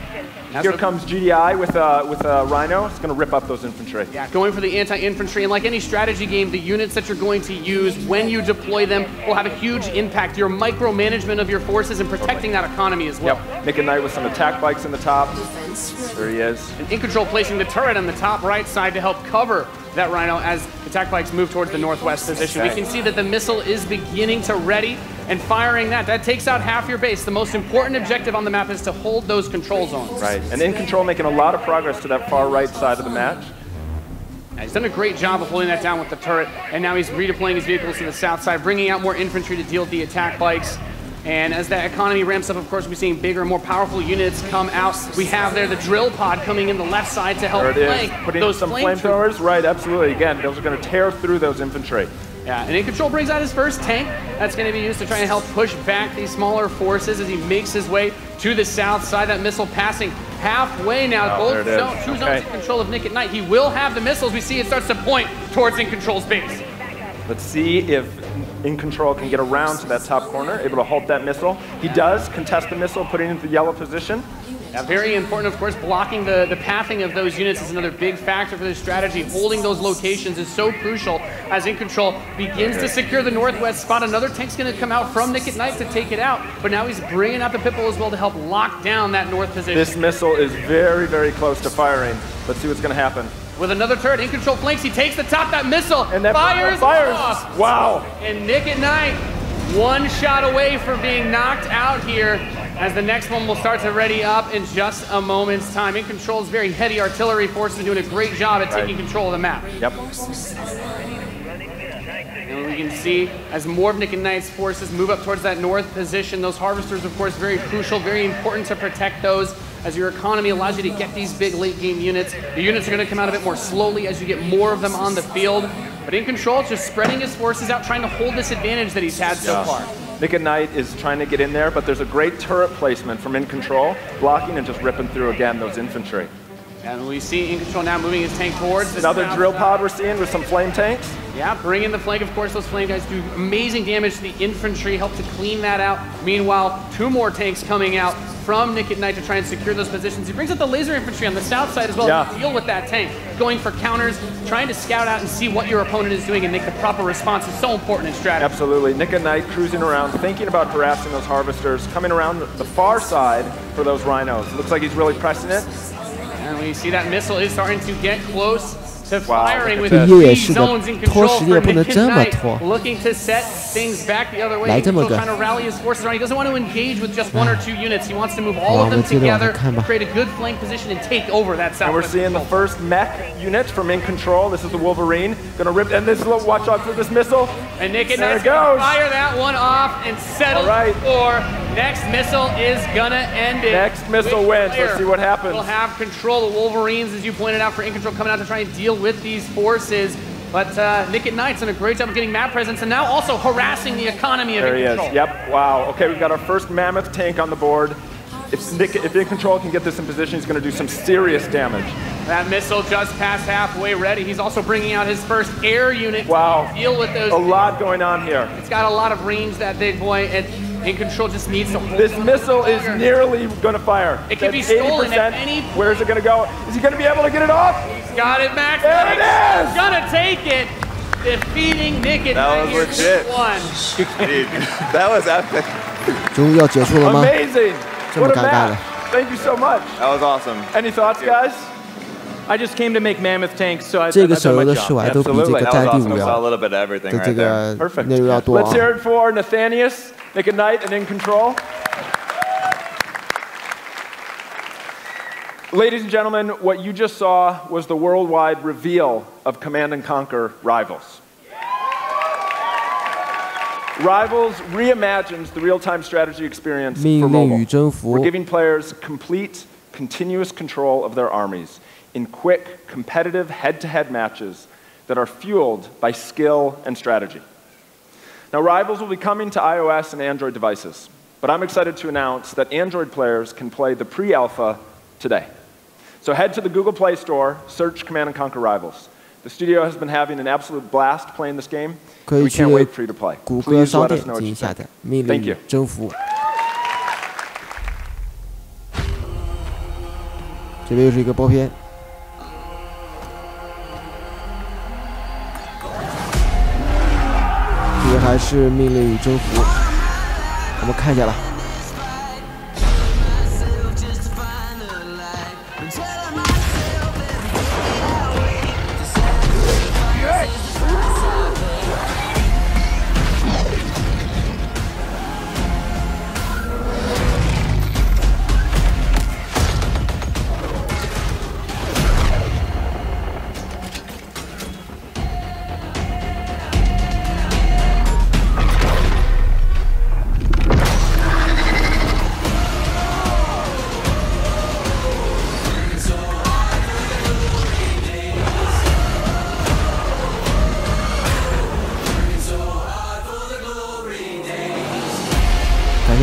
Here comes GDI with a Rhino. It's going to rip up those infantry. Yeah, going for the anti-infantry. And like any strategy game, the units that you're going to use when you deploy them will have a huge impact. Your micromanagement of your forces and protecting that economy as well. Yep. Nick at Night with some attack bikes in the top. There he is. And In Control placing the turret on the top right side to help cover that Rhino as attack bikes move towards the northwest position. We can see that the missile is beginning to ready. and firing that. That takes out half your base. The most important objective on the map is to hold those control zones. Right, and In Control making a lot of progress to that far right side of the match. He's done a great job of holding that down with the turret, and now he's redeploying his vehicles to the south side, bringing out more infantry to deal with the attack bikes. And as that economy ramps up, of course, we're seeing bigger, more powerful units come out. We have there the drill pod coming in the left side to help flank those some flamethrowers. Right, absolutely. Again, those are going to tear through those infantry. Yeah, and In Control brings out his first tank. That's going to be used to try and help push back these smaller forces as he makes his way to the south side. That missile passing halfway now. Both two zones in control of Nick at Night. He will have the missiles. We see it starts to point towards In Control's base. Let's see if In Control can get around to that top corner, able to halt that missile. He does contest the missile, putting it into the yellow position. Yeah, very important, of course. Blocking the pathing of those units is another big factor for this strategy. Holding those locations is so crucial as In Control begins to secure the northwest spot. Another tank's going to come out from Nick at Night to take it out, but now he's bringing out the Pitbull as well to help lock down that north position. This missile is very, very close to firing. Let's see what's going to happen. With another turret, In Control flanks. He takes the top, that missile, and that fires off. Wow. And Nick at Night, one shot away from being knocked out here, as the next one will start to ready up in just a moment's time. In Control's very heady artillery forces are doing a great job at taking control of the map. Yep. And we can see as more of Nick and Knight's forces move up towards that north position, those harvesters, of course, very crucial, very important to protect those, as your economy allows you to get these big late game units. The units are going to come out a bit more slowly as you get more of them on the field. But In Control, just spreading his forces out, trying to hold this advantage that he's had so far. Nick at Night is trying to get in there, but there's a great turret placement from In Control, blocking and just ripping through again those infantry. And we see In Control now moving his tank towards this. Another drill pod we're seeing with some flame tanks. Yeah, bring in the flank. Of course, those flame guys do amazing damage to the infantry, help to clean that out. Meanwhile, two more tanks coming out from Nick at Night to try and secure those positions. He brings out the laser infantry on the south side as well to deal with that tank. Going for counters, trying to scout out and see what your opponent is doing and make the proper response is so important in strategy. Absolutely. Nick at Night cruising around, thinking about harassing those harvesters, coming around the far side for those rhinos. It looks like he's really pressing it. And we see that missile is starting to get close to firing with 3 zones in control for Nick at Night, looking to set things back the other way. He's still trying to rally his forces around. He doesn't want to engage with just 1 or 2 units. He wants to move all of them together, create a good flank position, and take over that south. And we're seeing the first mech unit from In Control. This is the Wolverine. Gonna rip, and this is, watch out for this missile. And Nick at Night's gonna fire that one off and settle for next missile is gonna end it. Next missile wins. Let's see what happens. We'll have control. The Wolverines, as you pointed out, for In Control coming out to try and deal with these forces. But Nick at Night's done a great job of getting map presence and now also harassing the economy of In Control. There he is. Yep. Wow. Okay, we've got our first mammoth tank on the board. If In Control can get this in position, he's going to do some serious damage. That missile just passed halfway ready. He's also bringing out his first air unit to deal with those. A lot going on here. It's got a lot of range, that big boy, and In Control just needs to hold. This missile is nearly going to fire. It can be stolen at any point. Where's it going to go? Is he going to be able to get it off? He's got it, Max. There it is! He's going to take it. Defeating Nick at Night here 2-1. Dude, that was epic. 终于要结束了吗？ Amazing. 这么尴尬的。 Thank you so much. That was awesome. Any thoughts, guys? I just came to make mammoth tanks, so I 这个手游的试玩都比这个战地5要 a little bit of everything 的这个 Perfect. 内容要多啊。 Let's hear it for Nathanius, Nick at Night, and In Control. Ladies and gentlemen, what you just saw was the worldwide reveal of Command & Conquer Rivals. Rivals reimagines the real-time strategy experience for mobile. We're giving players complete, continuous control of their armies in quick, competitive, head-to-head matches that are fueled by skill and strategy. Now, Rivals will be coming to iOS and Android devices, but I'm excited to announce that Android players can play the pre-alpha today. So head to the Google Play Store, search Command & Conquer Rivals. The studio has been having an absolute blast playing this game. We can't wait for you to play. Please let us know what you think. Thank you. 征服。这边又是一个波片。这个还是命令与征服，我们看一下吧。 Nice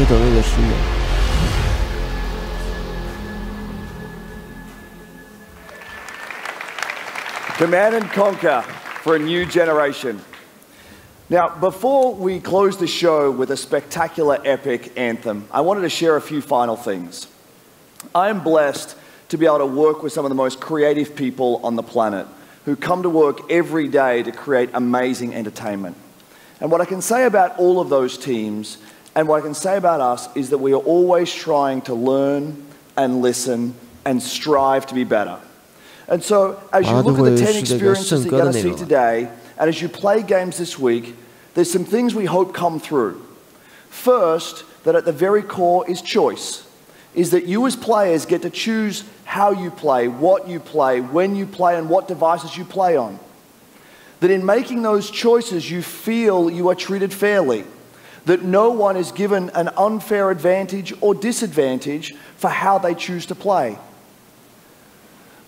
等你的10元。Command and conquer for a new generation. Now, before we close the show with a spectacular epic anthem, I wanted to share a few final things. I am blessed to be able to work with some of the most creative people on the planet who come to work every day to create amazing entertainment. And what I can say about all of those teams and what I can say about us is that we are always trying to learn and listen and strive to be better. And so, as you look at the 10 experiences that you're going to see today, and as you play games this week, there's some things we hope come through. First, that at the very core is choice, is that you as players get to choose how you play, what you play, when you play, and what devices you play on. That in making those choices, you feel you are treated fairly, that no one is given an unfair advantage or disadvantage for how they choose to play.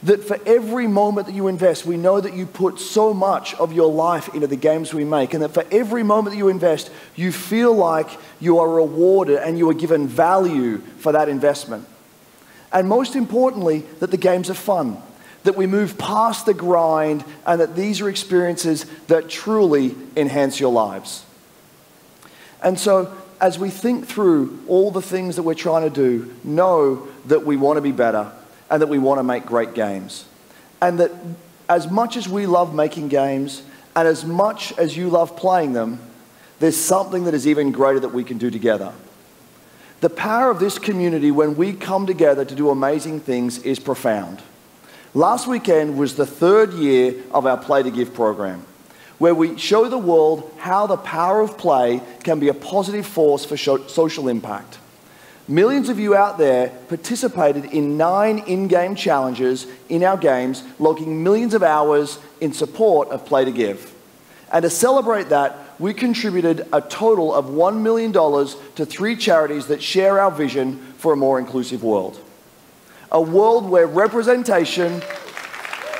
That for every moment that you invest, we know that you put so much of your life into the games we make, and that for every moment that you invest, you feel like you are rewarded and you are given value for that investment. And most importantly, that the games are fun, that we move past the grind, and that these are experiences that truly enhance your lives. And so, as we think through all the things that we're trying to do, know that we want to be better, and that we want to make great games. And that as much as we love making games, and as much as you love playing them, there's something that is even greater that we can do together. The power of this community when we come together to do amazing things is profound. Last weekend was the 3rd year of our Play to Give program, where we show the world how the power of play can be a positive force for social impact. Millions of you out there participated in 9 in-game challenges in our games, logging millions of hours in support of Play to Give. And to celebrate that, we contributed a total of $1 million to 3 charities that share our vision for a more inclusive world. A world where representation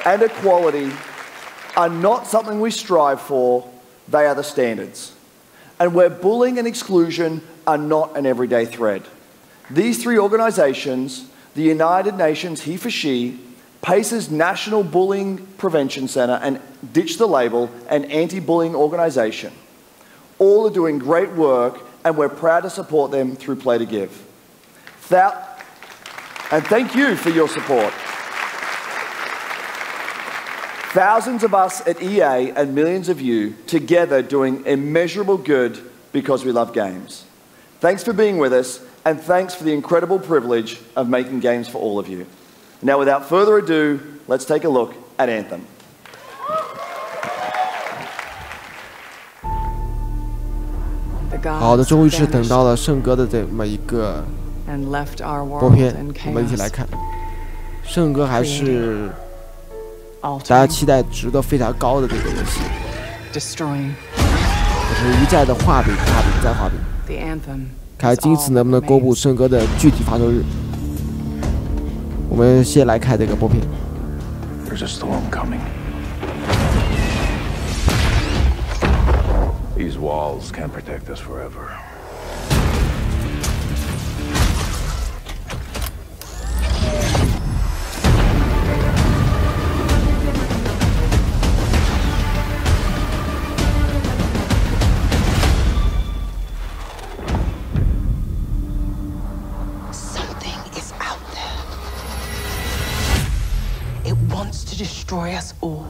and equality are not something we strive for, they are the standards. And where bullying and exclusion are not an everyday thread. These 3 organizations, the United Nations He for She, PACE's National Bullying Prevention Center, and Ditch the Label, an anti-bullying organization, all are doing great work, and we're proud to support them through Play to Give. And thank you for your support. Thousands of us at EA and millions of you together doing immeasurable good because we love games. Thanks for being with us, and thanks for the incredible privilege of making games for all of you. Now, without further ado, let's take a look at Anthem. 好的，终于是等到了圣歌的这么一个播片，我们一起来看。圣歌还是大家期待值得非常高的这个游戏，这是一再的画饼、画饼再画饼。看今次能不能公布圣歌的具体发售日。我们先来看这个播片。There's a storm coming. These walls can't protect us forever. Destroy us all.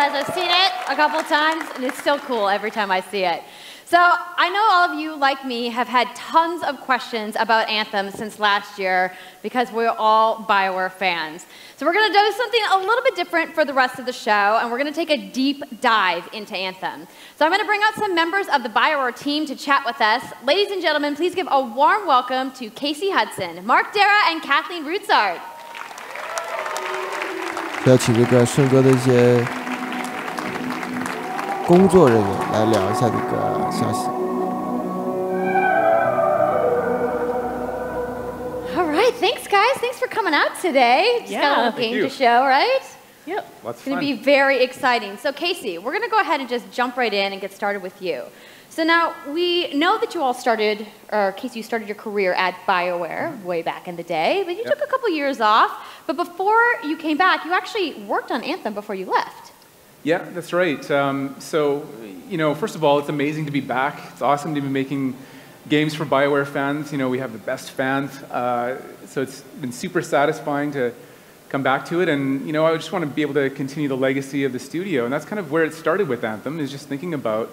because I've seen it a couple times, and it's still cool every time I see it. So I know all of you, like me, have had tons of questions about Anthem since last year because we're all BioWare fans. So we're going to do something a little bit different for the rest of the show, and we're going to take a deep dive into Anthem. So I'm going to bring out some members of the BioWare team to chat with us. Ladies and gentlemen, please give a warm welcome to Casey Hudson, Mark Dara, and Kathleen Routsard. 要请这个圣哥的一些工作人员来聊一下这个消息。All right, thanks guys. Thanks for coming out today. Just got a little game to show, right? Yep. It's going to be very exciting. So Casey, we're going to go ahead and just jump right in and get started with you. So now we know that you all started, or Casey, you started your career at BioWare way back in the day, but you took a couple years off. But before you came back, you actually worked on Anthem before you left. Yeah, that's right. So, you know, first of all, it's amazing to be back. It's awesome to be making games for BioWare fans. You know, we have the best fans. So it's been super satisfying to come back to it. And, you know, I just want to be able to continue the legacy of the studio. And that's kind of where it started with Anthem, is just thinking about,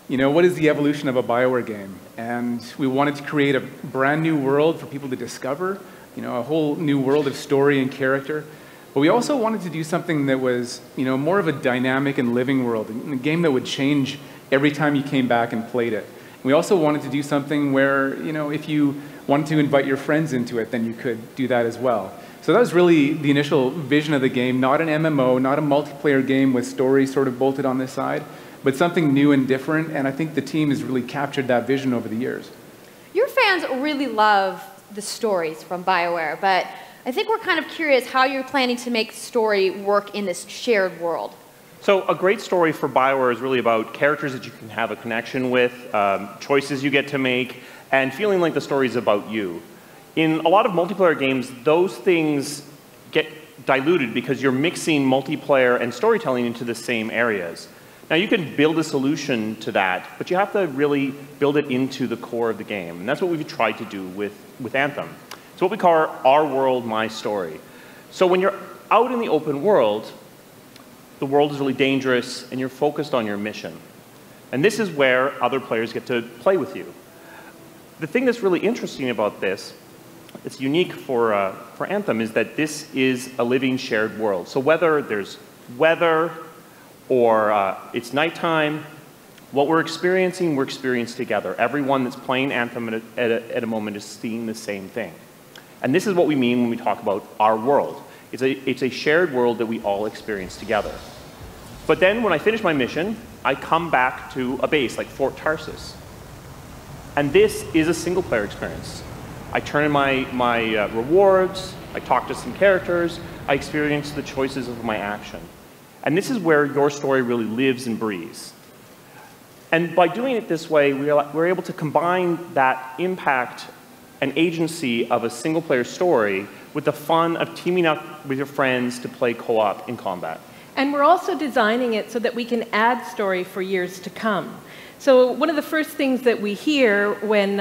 you know, what is the evolution of a BioWare game? And we wanted to create a brand new world for people to discover, you know, a whole new world of story and character. But we also wanted to do something that was, you know, more of a dynamic and living world, a game that would change every time you came back and played it. And we also wanted to do something where, you know, if you wanted to invite your friends into it, then you could do that as well. So that was really the initial vision of the game, not an MMO, not a multiplayer game with stories sort of bolted on this side, but something new and different. And I think the team has really captured that vision over the years. Your fans really love the stories from BioWare, but I think we're kind of curious how you're planning to make story work in this shared world. So a great story for BioWare is really about characters that you can have a connection with, choices you get to make, and feeling like the story is about you. In a lot of multiplayer games, those things get diluted because you're mixing multiplayer and storytelling into the same areas. Now you can build a solution to that, but you have to really build it into the core of the game. And that's what we've tried to do with Anthem. It's what we call our world, my story. So when you're out in the open world, the world is really dangerous and you're focused on your mission. And this is where other players get to play with you. The thing that's really interesting about this, it's unique for Anthem, is that this is a living shared world. So whether there's weather or it's nighttime, what we're experiencing together. Everyone that's playing Anthem at a moment is seeing the same thing. And this is what we mean when we talk about our world. It's a shared world that we all experience together. But then when I finish my mission, I come back to a base like Fort Tarsus. And this is a single player experience. I turn in my rewards, I talk to some characters, I experience the choices of my action. And this is where your story really lives and breathes. And by doing it this way, we're able to combine that impact and agency of a single-player story with the fun of teaming up with your friends to play co-op in combat. And we're also designing it so that we can add story for years to come. So one of the first things that we hear when,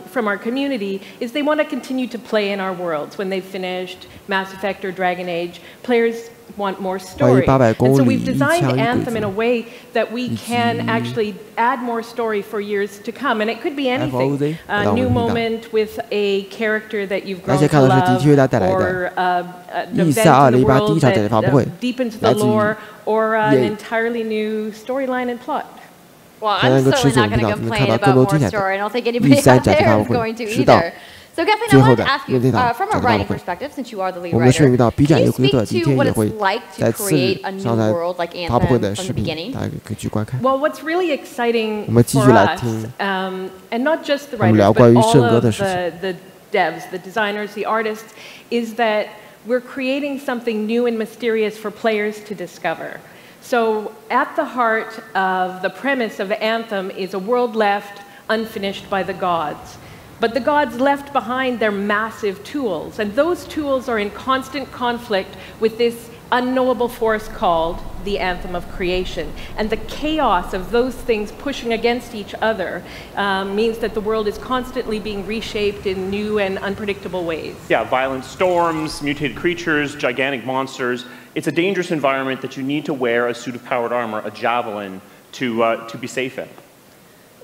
from our community is they want to continue to play in our worlds. When they've finished Mass Effect or Dragon Age, players want more story. And so we've designed Anthem in a way that we can actually add more story for years to come. And it could be anything. A new moment with a character that you've grown to love, or an event in the world that deepens the lore, or an entirely new storyline and plot. Well, I'm certainly not going to complain about more story. I don't think anybody out there is going to either. So Kathleen, I wanted to ask you, from a writing perspective, since you are the lead writer, can you speak to what it's like to create a new world like Anthem from the beginning? Well, what's really exciting for us, and not just the writers, but all of the devs, the designers, the artists, is that we're creating something new and mysterious for players to discover. So at the heart of the premise of Anthem is a world left unfinished by the gods. But the gods left behind their massive tools, and those tools are in constant conflict with this unknowable force called the anthem of creation. And the chaos of those things pushing against each other means that the world is constantly being reshaped in new and unpredictable ways. Yeah, violent storms, mutated creatures, gigantic monsters. It's a dangerous environment that you need to wear a suit of powered armor, a javelin, to be safe in.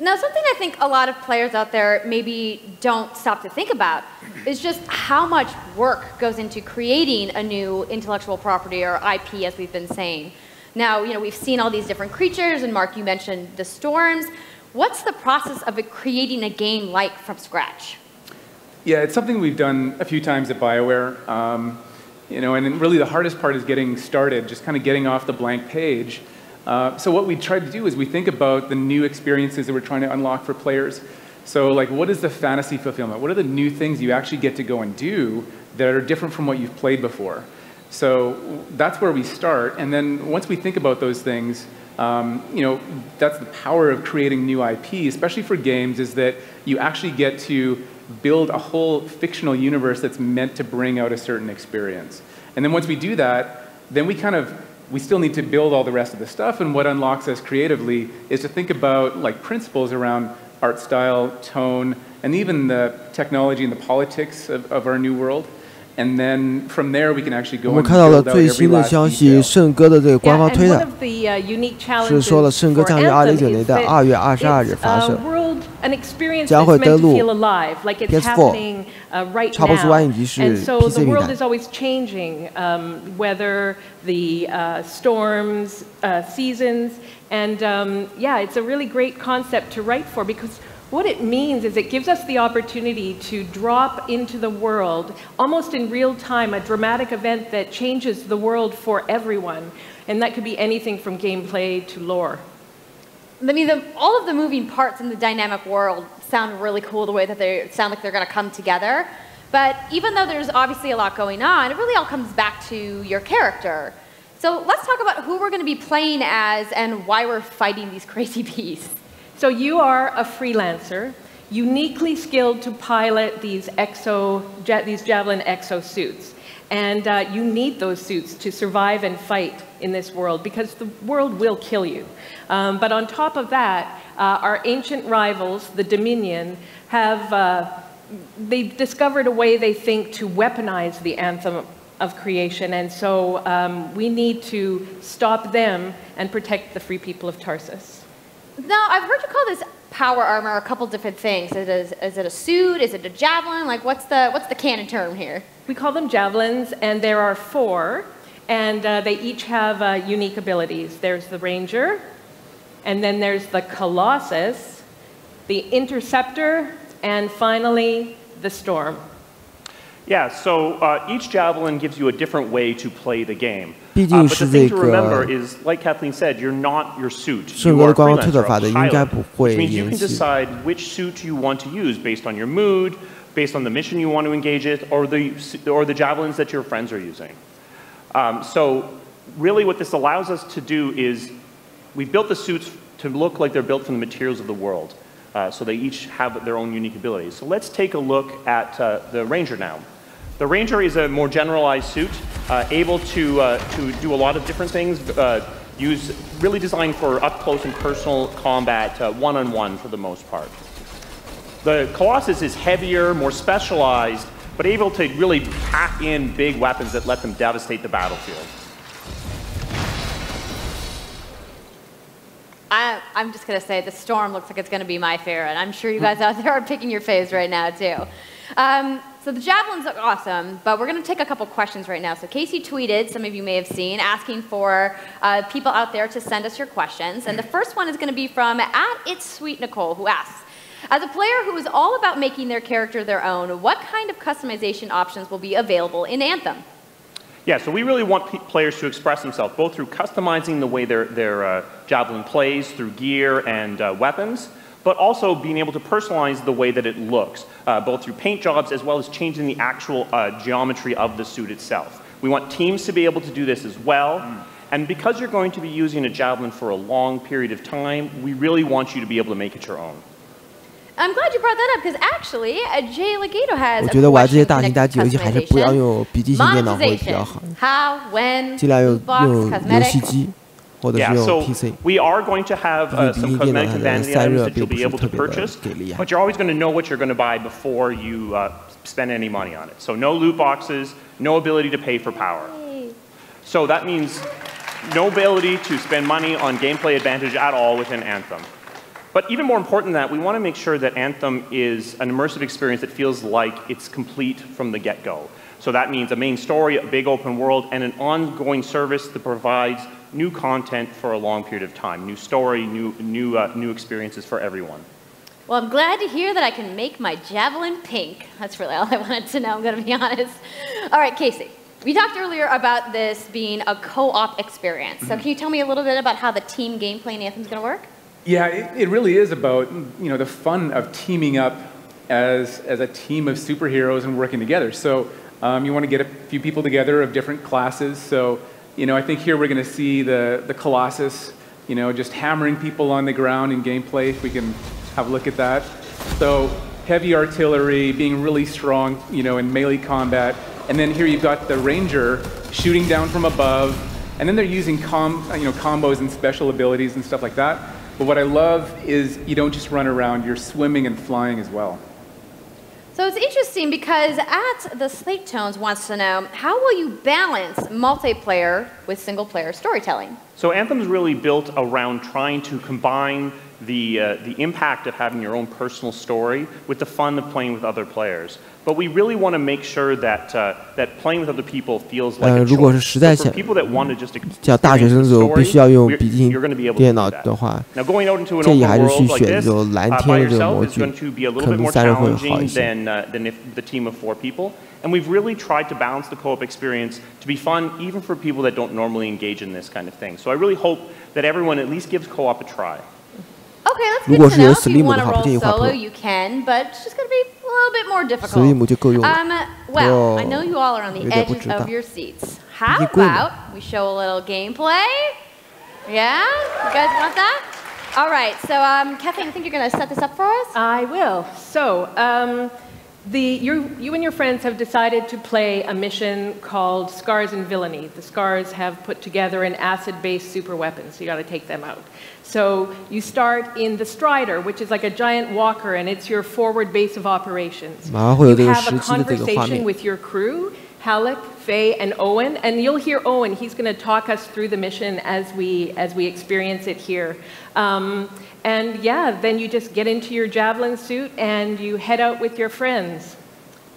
Now, something I think a lot of players out there maybe don't stop to think about is just how much work goes into creating a new intellectual property, or IP, as we've been saying. Now, we've seen all these different creatures, and Mark, you mentioned the storms. What's the process of creating a game like from scratch? Yeah, it's something we've done a few times at BioWare. And really the hardest part is getting started, just kind of getting off the blank page. So what we try to do is we think about the new experiences that we're trying to unlock for players. So what is the fantasy fulfillment? What are the new things you actually get to go and do that are different from what you've played before? So that's where we start. And then once we think about those things, that's the power of creating new IP, especially for games, is that you actually get to build a whole fictional universe that's meant to bring out a certain experience. And then once we do that, then we still need to build all the rest of the stuff, and what unlocks us creatively is to think about principles around art style, tone, and even the technology and the politics of our new world. And then from there we can actually go and build out every last detail. 我们看到了最新的消息，圣歌的这个官方推特是说了，圣歌将于2019年的2月22日发售，将会登陆 PS4、Xbox One 以及是 PC 平台。 whether the storms, seasons, and yeah, it's a really great concept to write for, because what it means is it gives us the opportunity to drop into the world, almost in real time, a dramatic event that changes the world for everyone. And that could be anything from gameplay to lore. I mean, all of the moving parts in the dynamic world sound really cool, the way that they sound like they're going to come together. But even though there's obviously a lot going on, it really all comes back to your character. So let's talk about who we're going to be playing as and why we're fighting these crazy beasts. So you are a freelancer, uniquely skilled to pilot these Javelin exosuits. And you need those suits to survive and fight in this world, because the world will kill you. But on top of that, our ancient rivals, the Dominion, they've discovered a way, they think, to weaponize the anthem of creation. And so we need to stop them and protect the free people of Tarsus. Now, I've heard you call this power armor a couple different things. Is it a suit? Is it a javelin? What's the canon term here? We call them javelins, and there are 4, and they each have unique abilities. There's the Ranger, and then there's the Colossus, the Interceptor, and finally, the Storm. Yeah, so each javelin gives you a different way to play the game. 毕竟是这个 like Kathleen said, you're not your suit. 圣歌的官方推特法的应该不会 Which means you 延 can 续。 decide which suit you want to use based on your mood, based on the mission you want to engage with, or the javelins that your friends are using. So really what this allows us to do is we built the suits to look like they're built from the materials of the world. So they each have their own unique abilities. So let's take a look at the Ranger now. The Ranger is a more generalized suit, able to do a lot of different things, really designed for up-close and personal combat, one-on-one for the most part. The Colossus is heavier, more specialized, but able to really pack in big weapons that let them devastate the battlefield. I'm just going to say the Storm looks like it's going to be my favorite. I'm sure you guys out there are picking your faves right now, too. So the javelins look awesome, but we're going to take a couple questions right now. So Casey tweeted, some of you may have seen, asking for people out there to send us your questions. And the first one is going to be from @It'sSweetNicole, who asks, as a player who is all about making their character their own, what kind of customization options will be available in Anthem? Yeah, so we really want players to express themselves, both through customizing the way their javelin plays, through gear and weapons, but also being able to personalize the way that it looks, both through paint jobs as well as changing the actual geometry of the suit itself. We want teams to be able to do this as well. And because you're going to be using a javelin for a long period of time, we really want you to be able to make it your own. I'm glad you brought that up because actually, Jay Legato has. 我觉得玩这些大型单机游戏还是不要用笔记型电脑会比较好，尽量用游戏机。 Yeah, so we are going to have some cosmetic vanity items that you'll be able to purchase, but you're always going to know what you're going to buy before you spend any money on it. So no loot boxes, no ability to pay for power. So that means no ability to spend money on gameplay advantage at all within Anthem. But even more important than that, we want to make sure that Anthem is an immersive experience that feels like it's complete from the get-go. So that means a main story, a big open world, and an ongoing service that provides new content for a long period of time, new story, new experiences for everyone. Well, I'm glad to hear that I can make my javelin pink. That's really all I wanted to know, I'm going to be honest. All right, Casey, we talked earlier about this being a co-op experience. So can you tell me a little bit about how the team gameplay in Anthem is going to work? Yeah, it really is about the fun of teaming up as a team of superheroes and working together. So you want to get a few people together of different classes. So I think here we're going to see the Colossus, just hammering people on the ground in gameplay, if we can have a look at that. So heavy artillery, being really strong, in melee combat. And then here you've got the Ranger shooting down from above. And then they're using combos and special abilities and stuff like that. But what I love is you don't just run around, you're swimming and flying as well. So it's interesting because the Slate Tones wants to know, how will you balance multiplayer with single-player storytelling? So Anthem's really built around trying to combine the impact of having your own personal story with the fun of playing with other players. But we really want to make sure that playing with other people feels like a choice. So for people that want to just experience the story, you're going to be able to do that. Now going out into an open world like this by yourself is going to be a little bit more challenging than if the team of 4 people. And we've really tried to balance the co-op experience to be fun even for people that don't normally engage in this kind of thing. So I really hope that everyone at least gives co-op a try. Okay, that's good to know. If you want to roll solo, you can, but it's just going to be a little bit more difficult. Well, I know you all are on the edges of your seats. How about we show a little gameplay? Yeah? You guys want that? All right, so Kathleen, I think you're going to set this up for us? I will. So, you and your friends have decided to play a mission called Scars and Villainy. The Scars have put together an acid-based super weapon, so you got to take them out. So you start in the Strider, which is like a giant walker, and it's your forward base of operations. You have a conversation with your crew, Halleck, Faye, and Owen, and you'll hear Owen. He's going to talk us through the mission as we experience it here. And yeah, then you just get into your javelin suit and you head out with your friends.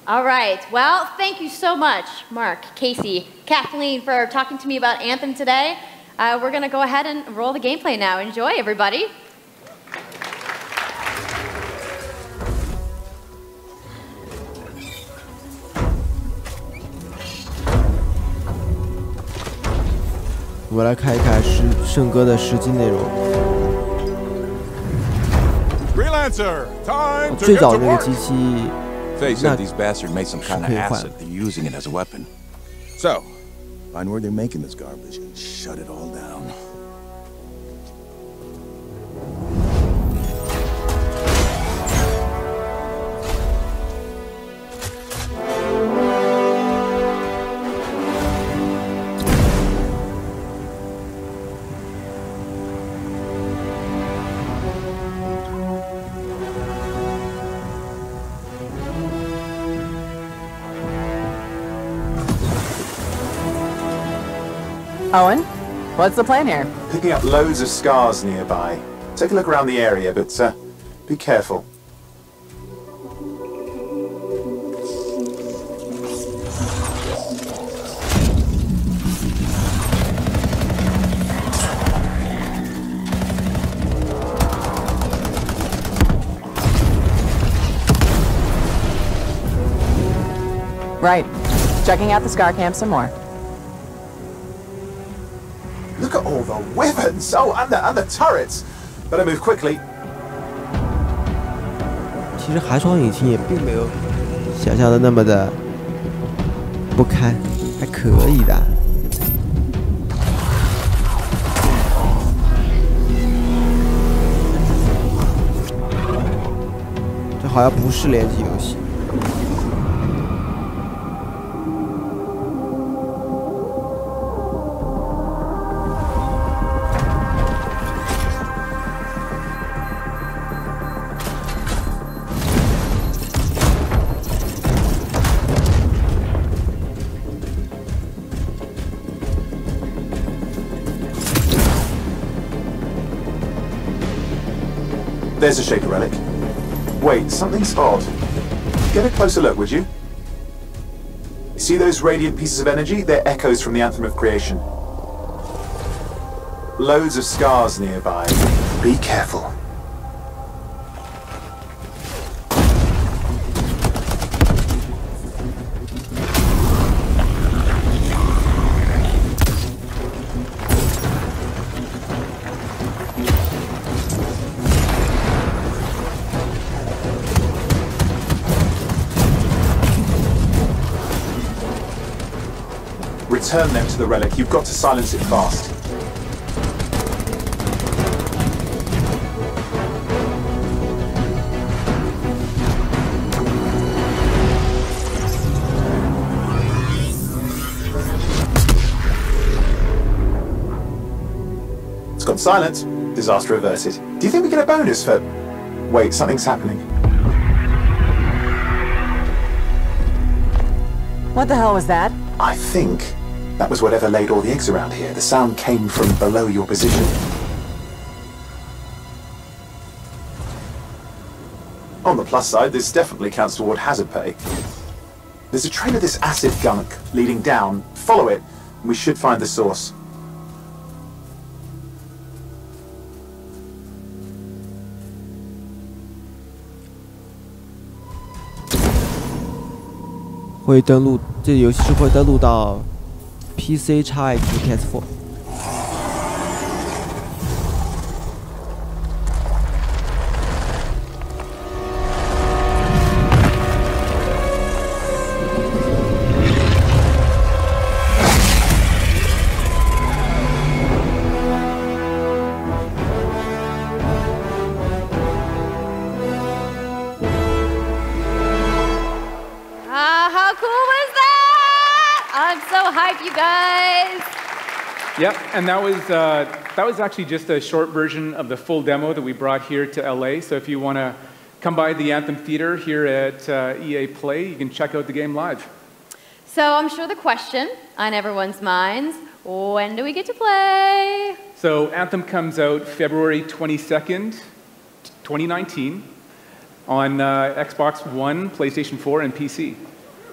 All right. Well, thank you so much, Mark, Casey, Kathleen, for talking to me about Anthem today. We're going to go ahead and roll the gameplay now. Enjoy, everybody.我们来看一看圣歌的实际内容。最早那个机器， Faye said these bastards made some kind of acid. They're using it as a weapon. So, find where they're making this garbage and shut it all down. Owen, what's the plan here? Picking up loads of scars nearby. Take a look around the area, but be careful. Right. Checking out the scar camp some more. Look at all the weapons! Oh, and the turrets! Better move quickly. 其实寒霜引擎也并没有想象的那么的不堪，还可以的。好像不是联机游戏。There's a shaker relic. Wait, something's odd. Get a closer look, would you? See those radiant pieces of energy? They're echoes from the Anthem of Creation. Loads of scars nearby. Be careful. Return them to the relic. You've got to silence it fast. It's gone silent. Disaster averted. Do you think we get a bonus for... Wait, something's happening. What the hell was that? I think that was whatever laid all the eggs around here. The sound came from below your position. On the plus side, this definitely counts toward hazard pay. There's a trail of this acid gunk leading down. Follow it, and we should find the source.会登录，这个游戏是会登录到 PC、X、PS4。Yep, and that was actually just a short version of the full demo that we brought here to LA. So if you want to come by the Anthem Theater here at EA Play, you can check out the game live. So I'm sure the question on everyone's minds, when do we get to play? So Anthem comes out February 22nd, 2019 on Xbox One, PlayStation 4, and PC.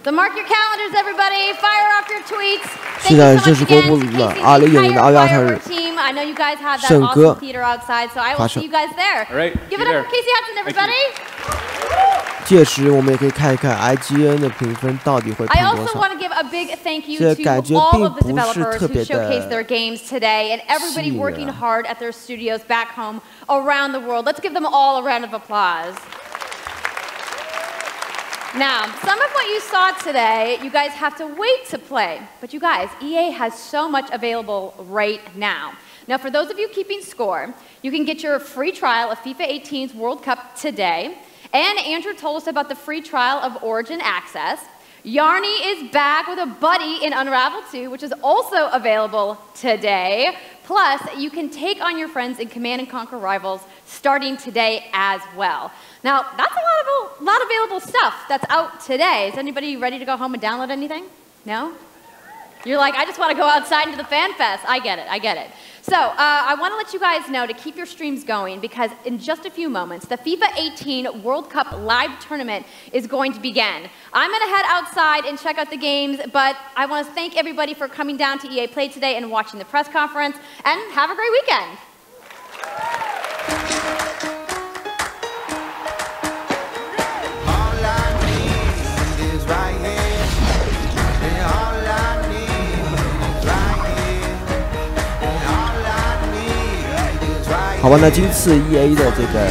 So mark your calendars, everybody. Fire off your tweets. 现在正式公布了2010年2月22日圣歌发售。See you guys there. All right, give it up for Casey Hudson, everybody. 届时我们也可以看一看 IGN 的评分到底会评多 I also 少。 want to give a big thank you 这 to 感觉 all 并 of the 不是 developers 特 who 别 showcased 的 their games today, and everybody 细 working 啊 hard at their studios back home around the world. Let's give them all a round of applause. Now, some of what you saw today, you guys have to wait to play. But you guys, EA has so much available right now. Now, for those of you keeping score, you can get your free trial of FIFA 18's World Cup today. And Andrew told us about the free trial of Origin Access. Yarny is back with a buddy in Unravel 2, which is also available today. Plus, you can take on your friends in Command & Conquer Rivals starting today as well. Now, that's a lot of available stuff that's out today. Is anybody ready to go home and download anything? No? You're like, I just want to go outside into the fan fest. I get it, I get it. So I want to let you guys know to keep your streams going because in just a few moments, the FIFA 18 World Cup live tournament is going to begin. I'm going to head outside and check out the games, but I want to thank everybody for coming down to EA Play today and watching the press conference, and have a great weekend.好吧，那今次 EA 的这个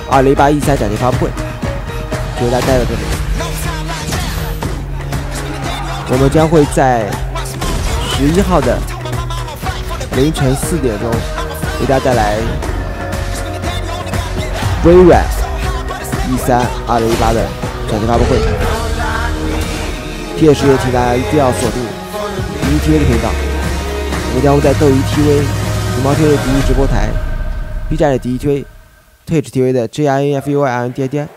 2018 E3 展前发布会就为大家带到这里，我们将会在11号的凌晨4点钟为大家带来微软 E32018的展前发布会。届时也请大家一定要锁定迪迪 TV 的频道，我们将会在斗鱼 TV、熊猫 TV 的迪迪直播台、B 站的迪迪 TV、Twitch TV 的 jianfuyindidi。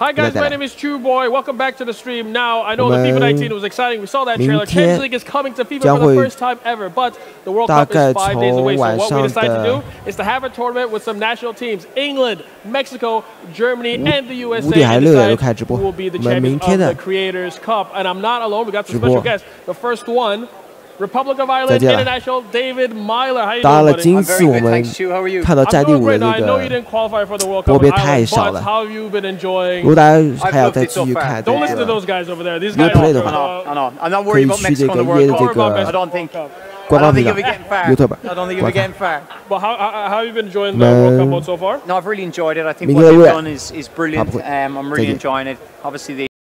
Hi guys, my name is True Boy. Welcome back to the stream. Now, I know the FIFA 19 was exciting. We saw that trailer. Champions League is coming to FIFA for the first time ever, but the World Cup is 5 days away. So what we decided to do is to have a tournament with some national teams: England, Mexico, Germany, and the USA. And decide who will be the champion of the Creators Cup. And I'm not alone. We got some special guests. The first one, Republic of Ireland International David Myler. How you doing, buddy? 当然了，今次我们看到战地5的这个波别太少了。如果大家还要再继续看这个 Uplay 的话，可以去这个EA的这个官方频道 YouTube 观看。 But how have you been enjoying the World Cup mode so far? No, I've really enjoyed it. I think what they've done is brilliant. I'm really enjoying it. Obviously,